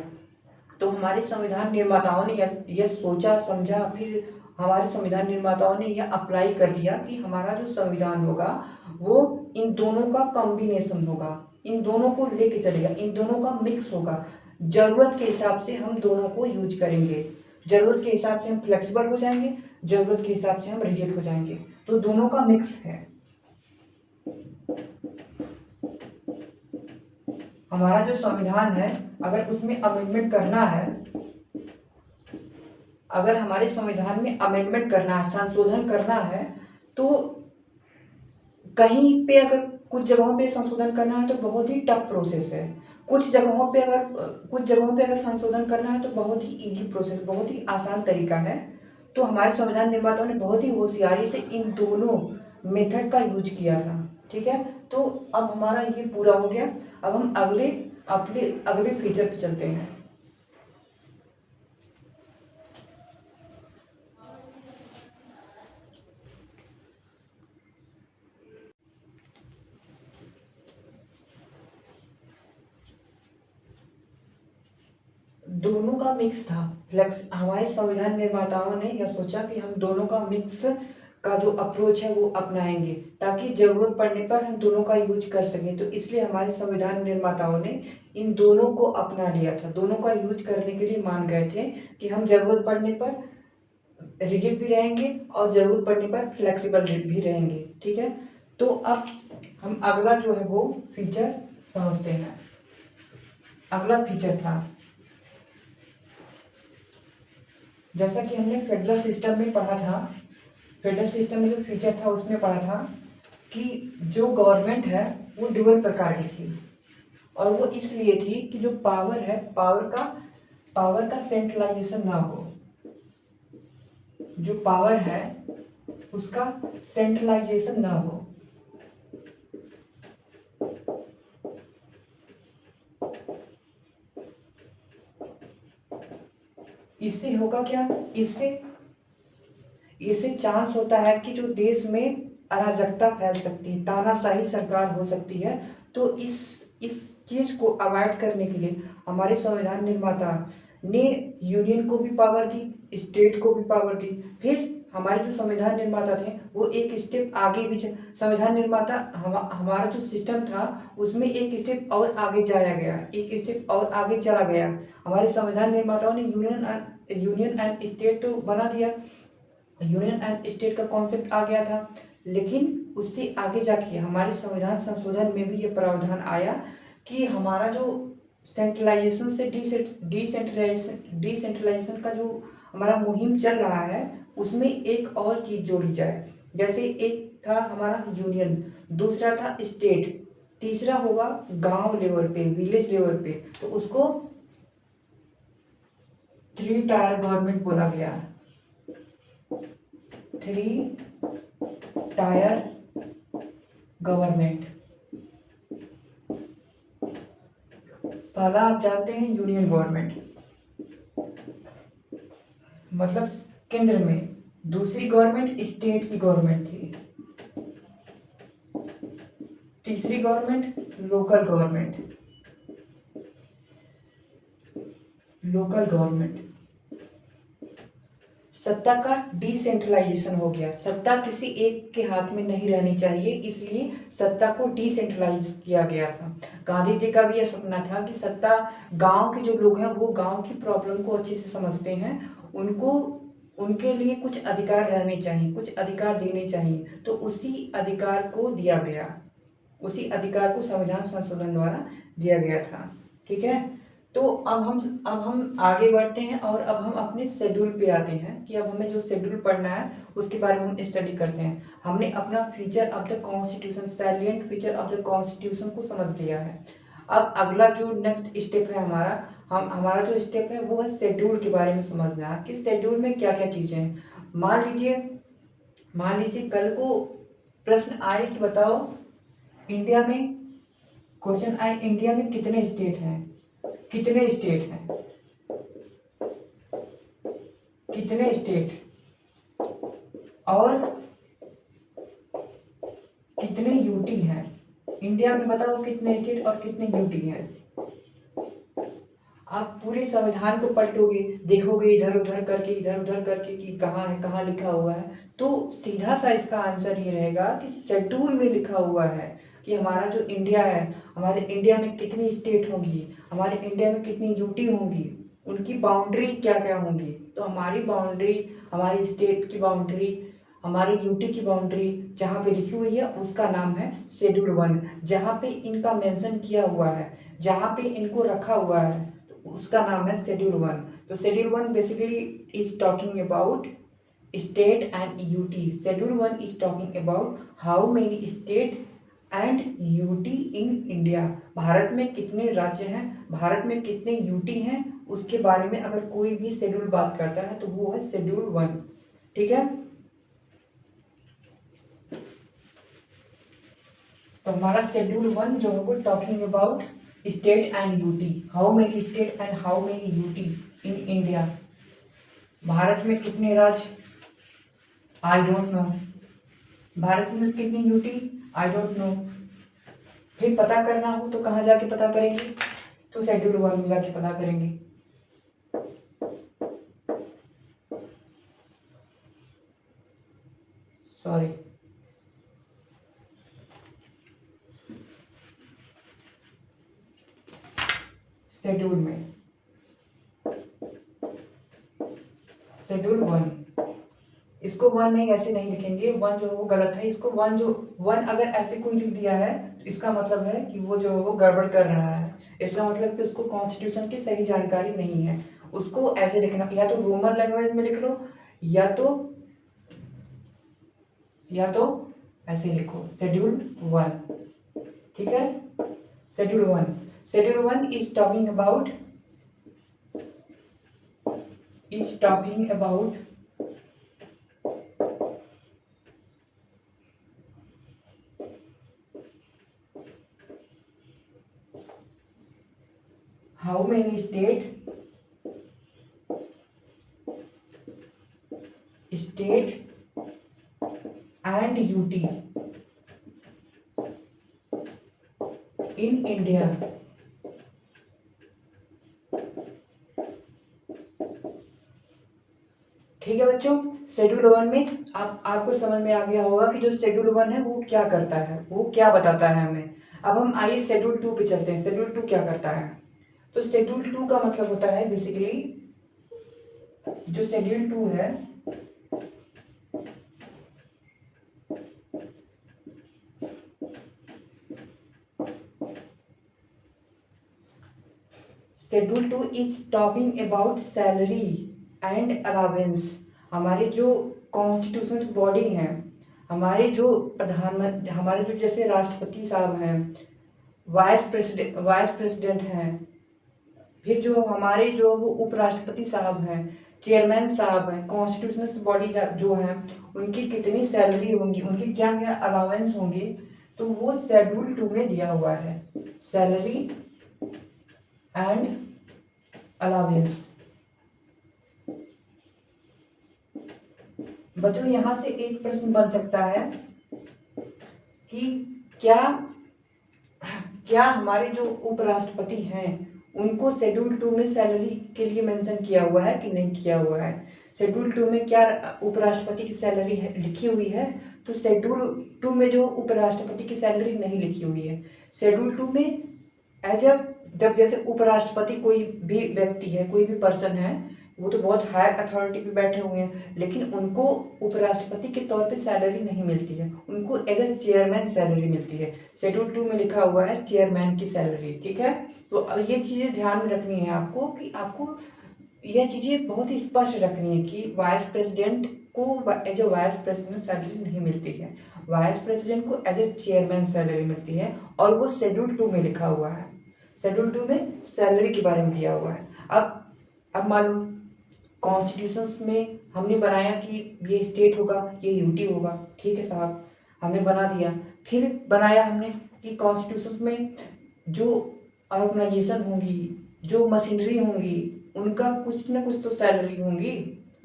तो हमारे संविधान निर्माताओं ने यह सोचा समझा, फिर हमारे संविधान निर्माताओं ने यह अप्लाई कर दिया कि हमारा जो संविधान होगा वो इन दोनों का कॉम्बिनेशन होगा, इन दोनों को लेके चलेगा, इन दोनों का मिक्स होगा। जरूरत के हिसाब से हम दोनों को यूज करेंगे, जरूरत के हिसाब से हम फ्लेक्सिबल हो जाएंगे, जरूरत के हिसाब से हम रिजिड हो जाएंगे। तो दोनों का मिक्स है। हमारा जो संविधान है अगर उसमें अमेंडमेंट करना है, अगर हमारे संविधान में अमेंडमेंट करना है, संशोधन करना है, तो कहीं पे अगर कुछ जगहों पे संशोधन करना है तो बहुत ही टफ प्रोसेस है, कुछ जगहों पे अगर संशोधन करना है तो बहुत ही इजी प्रोसेस, बहुत ही आसान तरीका है। तो हमारे संविधान निर्माताओं ने बहुत ही होशियारी से इन दोनों मेथड का यूज किया था। ठीक है, तो अब हमारा ये पूरा हो गया। अब हम अगले फीचर पे चलते हैं। दोनों का मिक्स था। फ्लेक्स हमारे संविधान निर्माताओं ने यह सोचा कि हम दोनों का मिक्स का जो अप्रोच है वो अपनाएंगे ताकि जरूरत पड़ने पर हम दोनों का यूज कर सकें। तो इसलिए हमारे संविधान निर्माताओं ने इन दोनों को अपना लिया था, दोनों का यूज करने के लिए मान गए थे कि हम जरूरत पड़ने पर रिजिड भी रहेंगे और जरूरत पड़ने पर फ्लेक्सिबल भी रहेंगे। ठीक है, तो अब हम अगला जो है वो फीचर समझते हैं। अगला फीचर था, जैसा कि हमने फेडरल सिस्टम में पढ़ा था, फेडरल सिस्टम में जो फीचर था उसमें पढ़ा था कि जो गवर्नमेंट है वो डुअल प्रकार की थी, और वो इसलिए थी कि जो पावर है, पावर का सेंट्रलाइजेशन ना हो, जो पावर है उसका सेंट्रलाइजेशन ना हो। इससे होगा क्या, इससे चांस होता है कि जो देश में अराजकता फैल सकती है, तानाशाही सरकार हो सकती है। तो इस चीज को अवॉइड करने के लिए हमारे संविधान निर्माता ने यूनियन को भी पावर दी, स्टेट को भी पावर दी। फिर हमारे जो संविधान निर्माता थे वो एक स्टेप आगे भी संविधान निर्माता हमारा जो सिस्टम था उसमें एक स्टेप और आगे जाया गया, एक स्टेप और आगे चला गया। हमारे संविधान निर्माताओं ने यूनियन एंड स्टेट तो बना दिया, यूनियन एंड स्टेट का कॉन्सेप्ट आ गया था, लेकिन उससे आगे जाके हमारे संविधान संशोधन में भी ये प्रावधान आया कि हमारा जो सेंट्रलाइजेशन से डिसेंट्रलाइजेशन का जो हमारा मुहिम चल रहा है उसमें एक और चीज जोड़ी जाए। जैसे एक था हमारा यूनियन, दूसरा था स्टेट, तीसरा होगा गांव लेवल पे, विलेज लेवल पे, तो उसको 3 टायर गवर्नमेंट बोला गया। 3 टायर गवर्नमेंट। पहला आप जानते हैं यूनियन गवर्नमेंट, मतलब केंद्र में, दूसरी गवर्नमेंट स्टेट की गवर्नमेंट थी, तीसरी गवर्नमेंट लोकल गवर्नमेंट। सत्ता का डिसेंट्रलाइजेशन हो गया, सत्ता किसी एक के हाथ में नहीं रहनी चाहिए, इसलिए सत्ता को डिसेंट्रलाइज किया गया था। गांधी जी का भी यह सपना था कि सत्ता, गांव के जो लोग हैं वो गांव की प्रॉब्लम को अच्छे से समझते हैं, उनको उनके लिए कुछ अधिकार रहने चाहिए, कुछ अधिकार देने चाहिए। तो उसी अधिकार को दिया गया, उसी अधिकार को संविधान संशोधन द्वारा दिया गया था। ठीक है, तो अब हम आगे बढ़ते हैं और अब हम अपने शेड्यूल पे आते हैं कि अब हमें जो शेड्यूल पढ़ना है उसके बारे में हम स्टडी करते हैं। हमने अपना feature of the constitution, salient feature of the constitution को समझ लिया है। अब अगला जो नेक्स्ट स्टेप है हमारा जो स्टेप है वो है शेड्यूल के बारे में समझना कि शेड्यूल में क्या क्या चीजें हैं। मान लीजिए कल को प्रश्न आए कि बताओ इंडिया में, क्वेश्चन आए इंडिया में कितने स्टेट हैं, कितने स्टेट हैं, कितने स्टेट और कितने यूटी हैं। इंडिया में बताओ कितने स्टेट और कितने यूटी हैं। आप पूरे संविधान को पलटोगे, देखोगे इधर उधर करके कि कहाँ है, कहाँ लिखा हुआ है, तो सीधा सा इसका आंसर ये रहेगा कि शेड्यूल में लिखा हुआ है कि हमारा जो इंडिया है, हमारे इंडिया में कितनी स्टेट होंगी, हमारे इंडिया में कितनी यूटी होंगी, उनकी बाउंड्री क्या क्या होंगी। तो हमारी बाउंड्री, हमारी स्टेट की बाउंड्री, हमारी यूटी की बाउंड्री जहाँ पे लिखी हुई है उसका नाम है शेड्यूल 1। जहाँ पे इनका मेंशन किया हुआ है, जहाँ पे इनको रखा हुआ है उसका नाम है शेड्यूल 1। तो schedule 1 basically is talking about state and UT. Schedule 1 is talking about how many state and UT in India. Bharat में कितने राज्य हैं, भारत में कितने यूटी हैं, उसके बारे में अगर कोई भी शेड्यूल बात करता है तो वो है शेड्यूल 1। ठीक है, तो हमारा शेड्यूल 1 जो है वो talking about state and UT, how many state and how many UT in India. Bharat में कितने राज्य, आई डोंट नो। भारत में कितनी यूटी, आई डोंट नो। फिर पता करना हो तो कहाँ जाके पता करेंगे, तो शेड्यूल 1 में जाके पता करेंगे। सॉरी, शेड्यूल में शेड्यूल 1, इसको 1 नहीं, ऐसे नहीं लिखेंगे, 1 जो है वो गलत है। इसको 1 अगर ऐसे कोई लिख दिया है तो इसका मतलब है कि वो जो है वो गड़बड़ कर रहा है। इसका मतलब कि उसको कॉन्स्टिट्यूशन की सही जानकारी नहीं है। उसको ऐसे लिखना, या तो रोमन लैंग्वेज में लिख लो या तो ऐसे लिखो शेड्यूल 1। ठीक है, schedule 1 is talking about how many state and UT in India। ठीक है बच्चों, शेड्यूल 1 में आपको समझ में आ गया होगा कि जो शेड्यूल 1 है वो क्या करता है, वो क्या बताता है हमें। अब हम आइए शेड्यूल 2 पे चलते हैं। शेड्यूल 2 क्या करता है, तो शेड्यूल 2 का मतलब होता है बेसिकली, जो शेड्यूल 2 है schedule 2 is talking about salary and allowance. हमारे जो कॉन्स्टिट्यूशन बॉडी हैं, हमारे जो प्रधानमंत्री, हमारे जो जैसे राष्ट्रपति साहब हैं, वाइस प्रेसिडेंट हैं, फिर जो हमारे जो वो उपराष्ट्रपति साहब हैं, चेयरमैन साहब हैं, कॉन्स्टिट्यूशनल बॉडी जो हैं, उनकी कितनी सैलरी होंगी, उनकी क्या क्या अलावेंस होंगी, तो वो शेड्यूल 2 में दिया हुआ है, सैलरी एंड अलावेंस। बच्चों यहां से एक प्रश्न बन सकता है कि क्या हमारे जो उपराष्ट्रपति हैं उनको शेड्यूल 2 में सैलरी के लिए मेंशन किया हुआ है कि नहीं किया हुआ है। शेड्यूल 2 में क्या उपराष्ट्रपति की सैलरी लिखी हुई है, तो शेड्यूल 2 में जो उपराष्ट्रपति की सैलरी नहीं लिखी हुई है। शेड्यूल 2 में जब जैसे उपराष्ट्रपति कोई भी व्यक्ति है, कोई भी पर्सन है, वो तो बहुत हाई अथॉरिटी पे बैठे हुए हैं, लेकिन उनको उपराष्ट्रपति के तौर पे सैलरी नहीं मिलती है, उनको एज ए चेयरमैन सैलरी मिलती है। शेड्यूल 2 में लिखा हुआ है चेयरमैन की सैलरी, ठीक है। तो अब ये चीज़ें ध्यान में रखनी है आपको कि आपको यह चीज़ें बहुत ही स्पष्ट रखनी है कि वाइस प्रेसिडेंट को as a vice president salary नहीं मिलती है, वाइस प्रेसिडेंट को एज ए चेयरमैन सैलरी मिलती है, और वो शेड्यूल 2 में लिखा हुआ है। शेड्यूल 2 में सैलरी के बारे में दिया हुआ है। अब मान लो कॉन्स्टिट्यूशंस में हमने बनाया कि ये स्टेट होगा, ये यूटी होगा, ठीक है साहब, हमने बना दिया। फिर बनाया हमने कि कॉन्स्टिट्यूशंस में जो ऑर्गेनाइजेशन होंगी, जो मशीनरी होंगी, उनका कुछ ना कुछ तो सैलरी होंगी।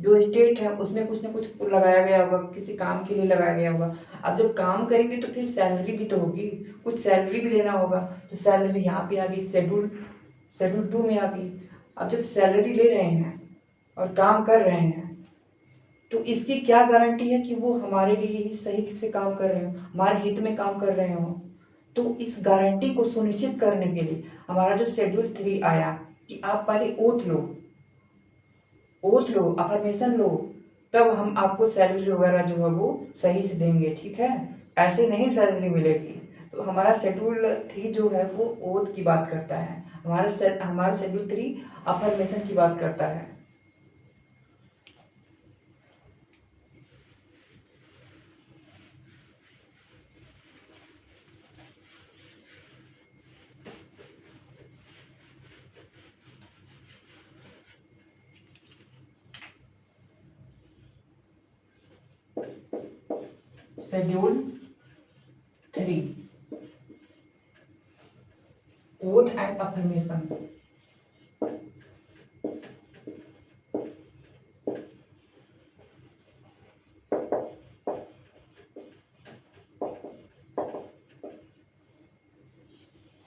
जो स्टेट है उसमें कुछ ना कुछ लगाया गया होगा, किसी काम के लिए लगाया गया होगा। अब जब काम करेंगे तो फिर सैलरी भी तो होगी, कुछ सैलरी भी देना होगा, तो सैलरी यहाँ पे आ गई, शेड्यूल 2 में आ गई। अब जब सैलरी ले रहे हैं और काम कर रहे हैं, तो इसकी क्या गारंटी है कि वो हमारे लिए ही सही से काम कर रहे हो, हमारे हित में काम कर रहे हो। तो इस गारंटी को सुनिश्चित करने के लिए हमारा जो शेड्यूल 3 आया कि आप पहले ओथ लो, अफर्मेशन लो, तब हम आपको सैलरी वगैरह जो है वो सही से देंगे, ठीक है। ऐसे नहीं सैलरी मिलेगी। तो हमारा शेड्यूल 3 जो है वो ओथ की बात करता है, हमारा शेड्यूल 3 अफर्मेशन की बात करता है। Schedule 3 oath and affirmation.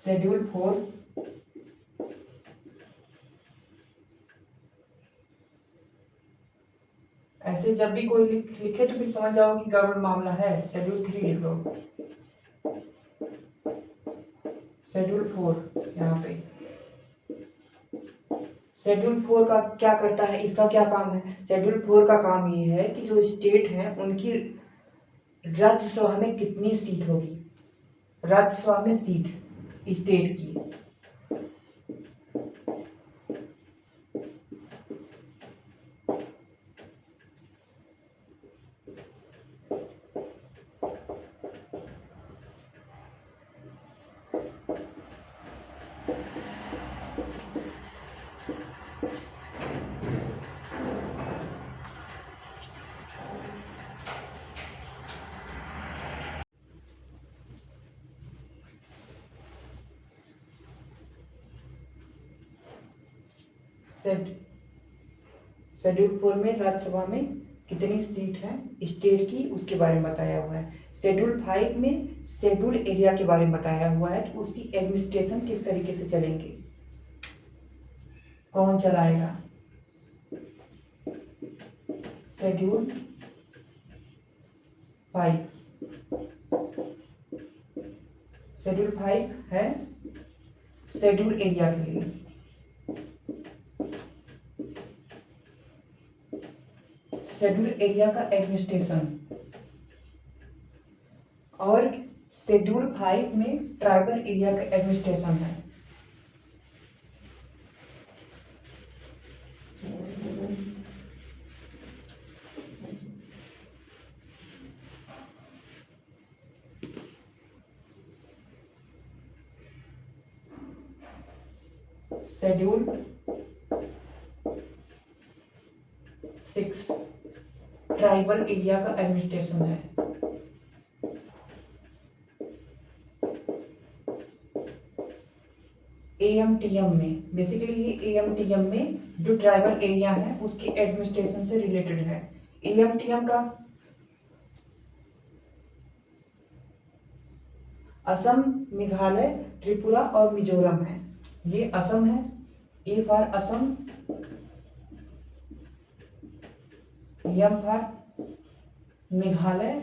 Schedule 4 ऐसे जब भी कोई लिखे तो फिर समझ जाओ कि गड़बड़ मामला है। शेड्यूल 3 लिख लो, शेड्यूल 4 यहाँ पे। शेड्यूल 4 का क्या करता है, इसका क्या काम है? शेड्यूल 4 का काम ये है कि जो स्टेट है उनकी राज्यसभा में कितनी सीट होगी, राज्यसभा में सीट स्टेट की। शेड्यूल 4 में राज्यसभा में कितनी सीट है स्टेट की, उसके बारे में बताया हुआ है। शेड्यूल 5 में शेड्यूल एरिया के बारे में बताया हुआ है कि उसकी एडमिनिस्ट्रेशन किस तरीके से चलेंगे, कौन चलाएगा। शेड्यूल 5 शेड्यूल 5 है शेड्यूल एरिया के लिए। शेड्यूल एरिया का एडमिनिस्ट्रेशन, और शेड्यूल 5 में ट्राइबल एरिया का एडमिनिस्ट्रेशन है। शेड्यूल 6 ट्राइबल एरिया का एडमिनिस्ट्रेशन है। एएमटीएम में, बेसिकली ये एएमटीएम में जो ट्राइबल एरिया है उसकी एडमिनिस्ट्रेशन से रिलेटेड है। एएमटीएम का असम, मेघालय, त्रिपुरा और मिजोरम है। ये असम है, A for Assam, M for Meghalaya,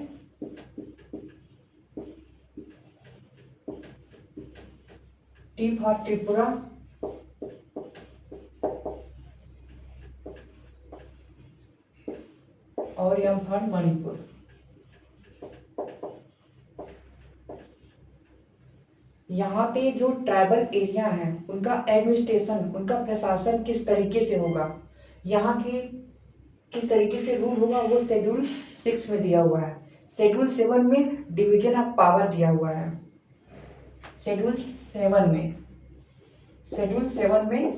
T for Tripura, for Manipur. यहाँ पे जो ट्राइबल एरिया है उनका एडमिनिस्ट्रेशन, उनका प्रशासन किस तरीके से होगा, यहाँ की किस तरीके से रूल होगा, वो शेड्यूल 6 में दिया हुआ है। शेड्यूल 7 में डिवीजन ऑफ पावर दिया हुआ है। शेड्यूल 7 में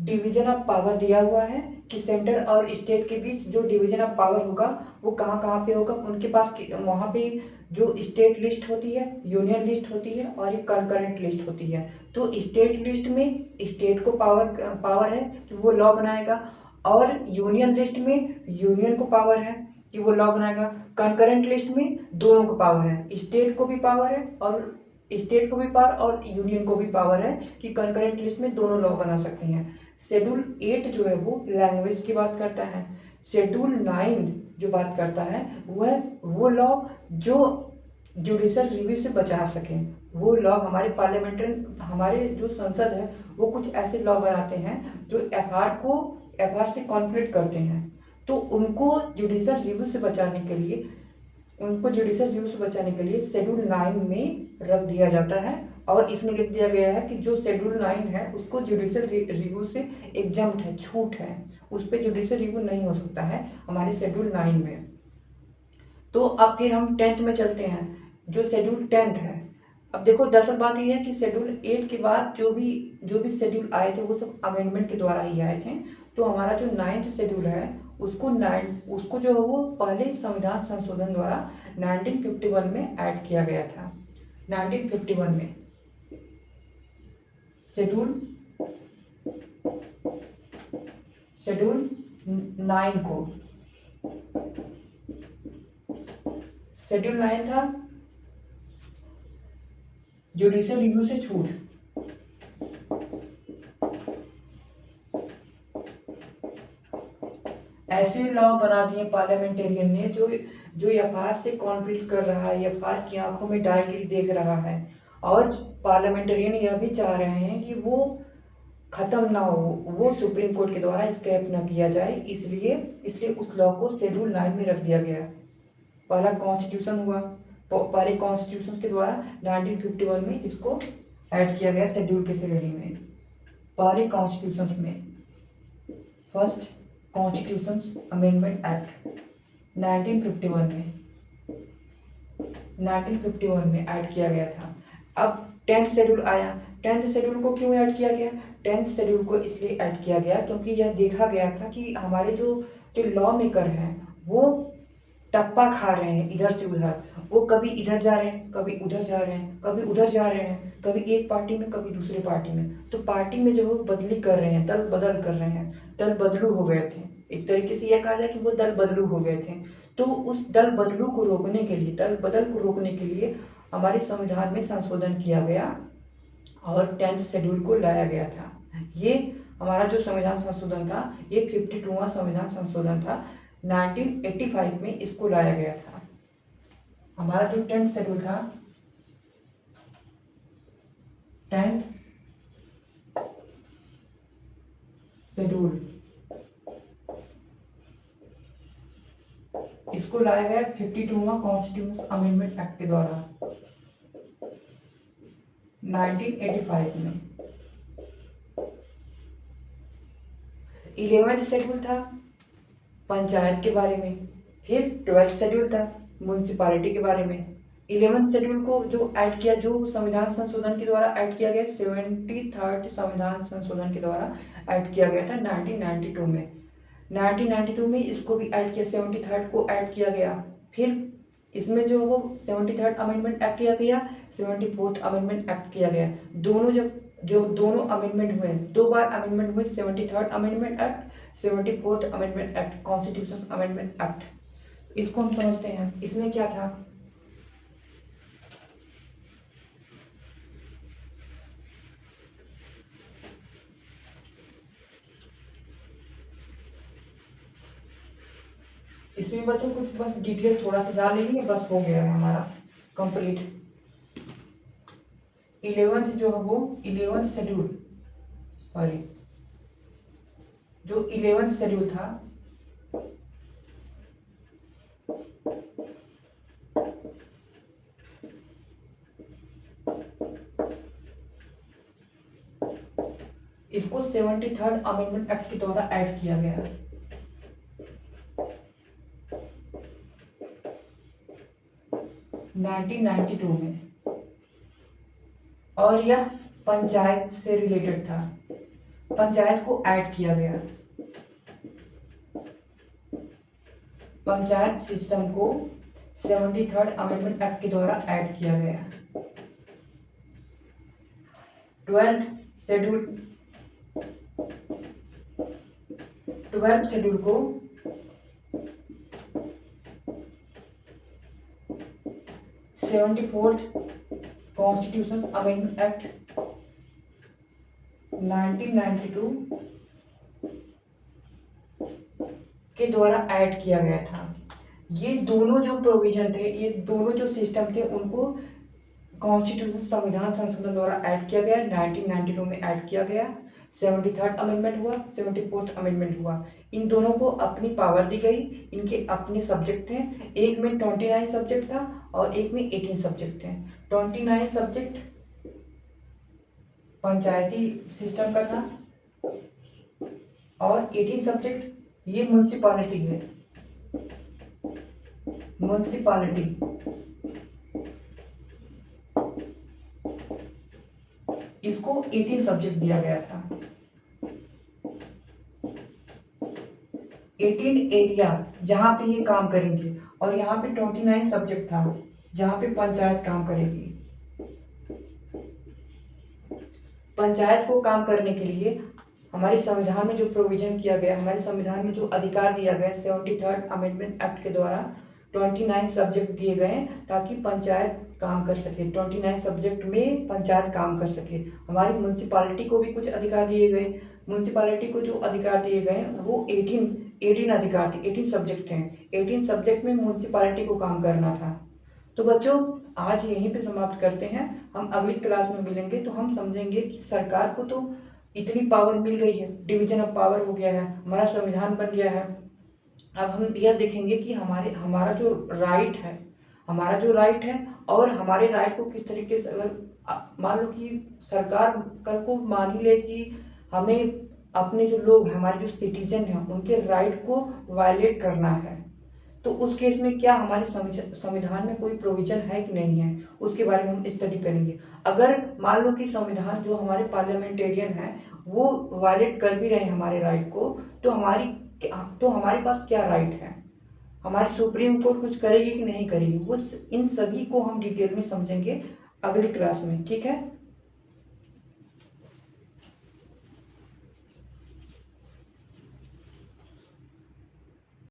डिवीजन ऑफ पावर दिया हुआ है कि सेंटर और स्टेट के बीच जो डिवीजन ऑफ पावर होगा वो कहाँ कहाँ पे होगा। उनके पास वहाँ पे जो स्टेट लिस्ट होती है, यूनियन लिस्ट होती है और एक कंकरेंट लिस्ट होती है। तो स्टेट लिस्ट में स्टेट को पावर है कि वो लॉ बनाएगा, और यूनियन लिस्ट में यूनियन को पावर है कि वो लॉ बनाएगा। कंकरेंट लिस्ट में दोनों को पावर है, स्टेट को भी पावर है और यूनियन को भी पावर है कि कंकरेंट लिस्ट में दोनों लॉ बना सकती हैं। शेड्यूल 8 जो है वो लैंग्वेज की बात करता है। शेड्यूल 9 जो बात करता है वो लॉ जो जुडिशल रिव्यू से बचा सके। वो लॉ हमारे पार्लियामेंट्री, हमारे जो संसद है वो कुछ ऐसे लॉ बनाते हैं जो एफआर से कॉन्फ्लिक्ट करते हैं, तो उनको जुडिशल रिव्यू से बचाने के लिए शेड्यूल 9 में रख दिया जाता है। और इसमें लिख दिया गया है कि जो शेड्यूल 9 है उसको जुडिशल रिव्यू से एग्जम्प्ट है, छूट है, उस पर जुडिशल रिव्यू नहीं हो सकता है हमारे शेड्यूल 9 में। तो अब फिर हम 10th में चलते हैं, जो शेड्यूल 10th है। अब देखो दरअसल बात यह है कि शेड्यूल 8 के बाद जो भी शेड्यूल आए थे वो सब अमेंडमेंट के द्वारा ही आए थे। तो हमारा जो 9th शेड्यूल है उसको जो है वो पहले संविधान संशोधन द्वारा 1951 में ऐड किया गया था। 1951 में शेड्यूल 9 था जुडिशियल रिव्यू से छूट। ऐसे लॉ बना दिए पार्लियामेंटेरियन ने जो एफआर से कॉन्फ्लिक्ट कर रहा है, एफआर की आंखों में डायरेक्टली देख रहा है, और पार्लियामेंटेरियन यह भी चाह रहे हैं कि वो खत्म ना हो, वो सुप्रीम कोर्ट के द्वारा स्क्रैप ना किया जाए। इसलिए उस लॉ को शेड्यूल 9 में रख दिया गया। पहला कॉन्स्टिट्यूशन हुआ, पहले कॉन्स्टिट्यूशन के द्वारा 1951 में इसको ऐड किया गया शेड्यूल के श्रेणी में। पहले कॉन्स्टिट्यूशन में फर्स्ट कॉन्स्टिट्यूशन अमेंडमेंट एक्ट 1951 में ऐड किया गया था। अब 10th शेड्यूल आया। 10th शेड्यूल को क्यों ऐड किया गया? 10th शेड्यूल को इसलिए ऐड किया गया क्योंकि यह देखा गया था कि हमारे जो लॉ मेकर हैं वो टप्पा खा रहे हैं इधर से उधर। वो कभी इधर जा रहे हैं, कभी उधर जा रहे हैं, कभी उधर जा रहे हैं, कभी एक पार्टी में कभी दूसरे पार्टी में। तो पार्टी में जो है बदली कर रहे हैं, दल बदल कर रहे हैं, दल बदलू हो गए थे। एक तरीके से यह कहा जाए कि वो दल बदलू हो गए थे। तो उस दल बदलू को रोकने के लिए, दल बदल को रोकने के लिए हमारे संविधान में संशोधन किया गया और 10th शेड्यूल को लाया गया था। ये हमारा जो संविधान संशोधन था ये 52वां संविधान संशोधन था। 1985 में इसको लाया गया था। हमारा जो 10th शेड्यूल था, 10th शेड्यूल, इसको लाया गया 52वां कॉन्स्टिट्यूशन अमेंडमेंट एक्ट के द्वारा 1985 में। 11th शेड्यूल था पंचायत के बारे में। फिर 12th शेड्यूल था म्यूनिसिपैलिटी के बारे में। 11th शेड्यूल को जो ऐड किया, जो संविधान संशोधन के द्वारा ऐड किया गया, 73rd संविधान संशोधन के द्वारा ऐड किया गया था 1992 में। 1992 में इसको भी ऐड किया, 73rd को ऐड किया गया। फिर इसमें जो वो 73rd अमेंडमेंट एक्ट किया गया, 74th अमेंडमेंट एक्ट किया गया। दोनों अमेंडमेंट हुए, 2 बार अमेंडमेंट हुए, 73rd amendment act, 74th amendment act, constitution amendment act. इसको हम समझते हैं। इसमें क्या था, इसमें बच्चों कुछ बस डिटेल थोड़ा सा डाल लेंगे, बस हो गया है हमारा कंप्लीट। 11th जो है वो 11th शेड्यूल, सॉरी जो 11th शेड्यूल था, इसको 73rd अमेंडमेंट एक्ट के द्वारा ऐड किया गया 1992 में, और यह पंचायत से रिलेटेड था। पंचायत को ऐड किया गया, पंचायत सिस्टम को 73rd अमेंडमेंट एक्ट के द्वारा ऐड किया गया। 12th शेड्यूल को 74th कॉन्स्टिट्यूशन अमेंडमेंट एक्ट 1992 के द्वारा ऐड किया गया था। ये दोनों जो प्रोविजन थे, ये दोनों जो सिस्टम थे, उनको कॉन्स्टिट्यूशन संविधान संशोधन द्वारा ऐड किया गया। 1992 में ऐड किया गया। 73rd अमेंडमेंट हुआ, 74th अमेंडमेंट हुआ। इन दोनों को अपनी पावर दी गई, इनके अपने सब्जेक्ट थे। एक में 29 सब्जेक्ट था और एक में 18 सब्जेक्ट थे। 29 सब्जेक्ट पंचायती सिस्टम का था और 18 सब्जेक्ट ये म्युनिसिपैलिटी है, म्युनिसिपैलिटी। इसको 18 सब्जेक्ट दिया गया था। 18 एरिया जहां पे ये काम करेंगे, और यहाँ पे 29 सब्जेक्ट था जहां पे पंचायत काम करेगी। पंचायत को काम करने के लिए हमारे संविधान में जो प्रोविजन किया गया, हमारे संविधान में जो अधिकार दिया गया 73rd अमेंडमेंट एक्ट के द्वारा 29 सब्जेक्ट दिए गए ताकि पंचायत काम कर सके। 29 सब्जेक्ट में पंचायत काम कर सके। हमारी म्युनिसिपैलिटी को भी कुछ अधिकार दिए गए। म्युनिसिपैलिटी को जो अधिकार दिए गए वो 18 अधिकार थे, 18 सब्जेक्ट थे। 18 सब्जेक्ट में म्युनिसिपैलिटी को काम करना था। तो बच्चों आज यहीं पे समाप्त करते हैं। हम अगली क्लास में मिलेंगे तो हम समझेंगे कि सरकार को तो इतनी पावर मिल गई है, डिवीजन ऑफ पावर हो गया है, हमारा संविधान बन गया है। अब हम यह देखेंगे कि हमारा जो राइट है और हमारे राइट को किस तरीके से, अगर मान लो कि सरकार कल को मान ही ले कि हमें अपने जो लोग हैं, हमारे जो सिटीजन हैं, उनके राइट को वायलेट करना है, तो उस केस में क्या हमारे संविधान में कोई प्रोविजन है कि नहीं है, उसके बारे में हम स्टडी करेंगे। अगर मान लो कि संविधान जो हमारे पार्लियामेंटेरियन है वो वायलेट कर भी रहे हैं हमारे राइट को, तो हमारे पास क्या राइट है, हमारी सुप्रीम कोर्ट कुछ करेगी कि नहीं करेगी, वो इन सभी को हम डिटेल में समझेंगे अगली क्लास में। ठीक है।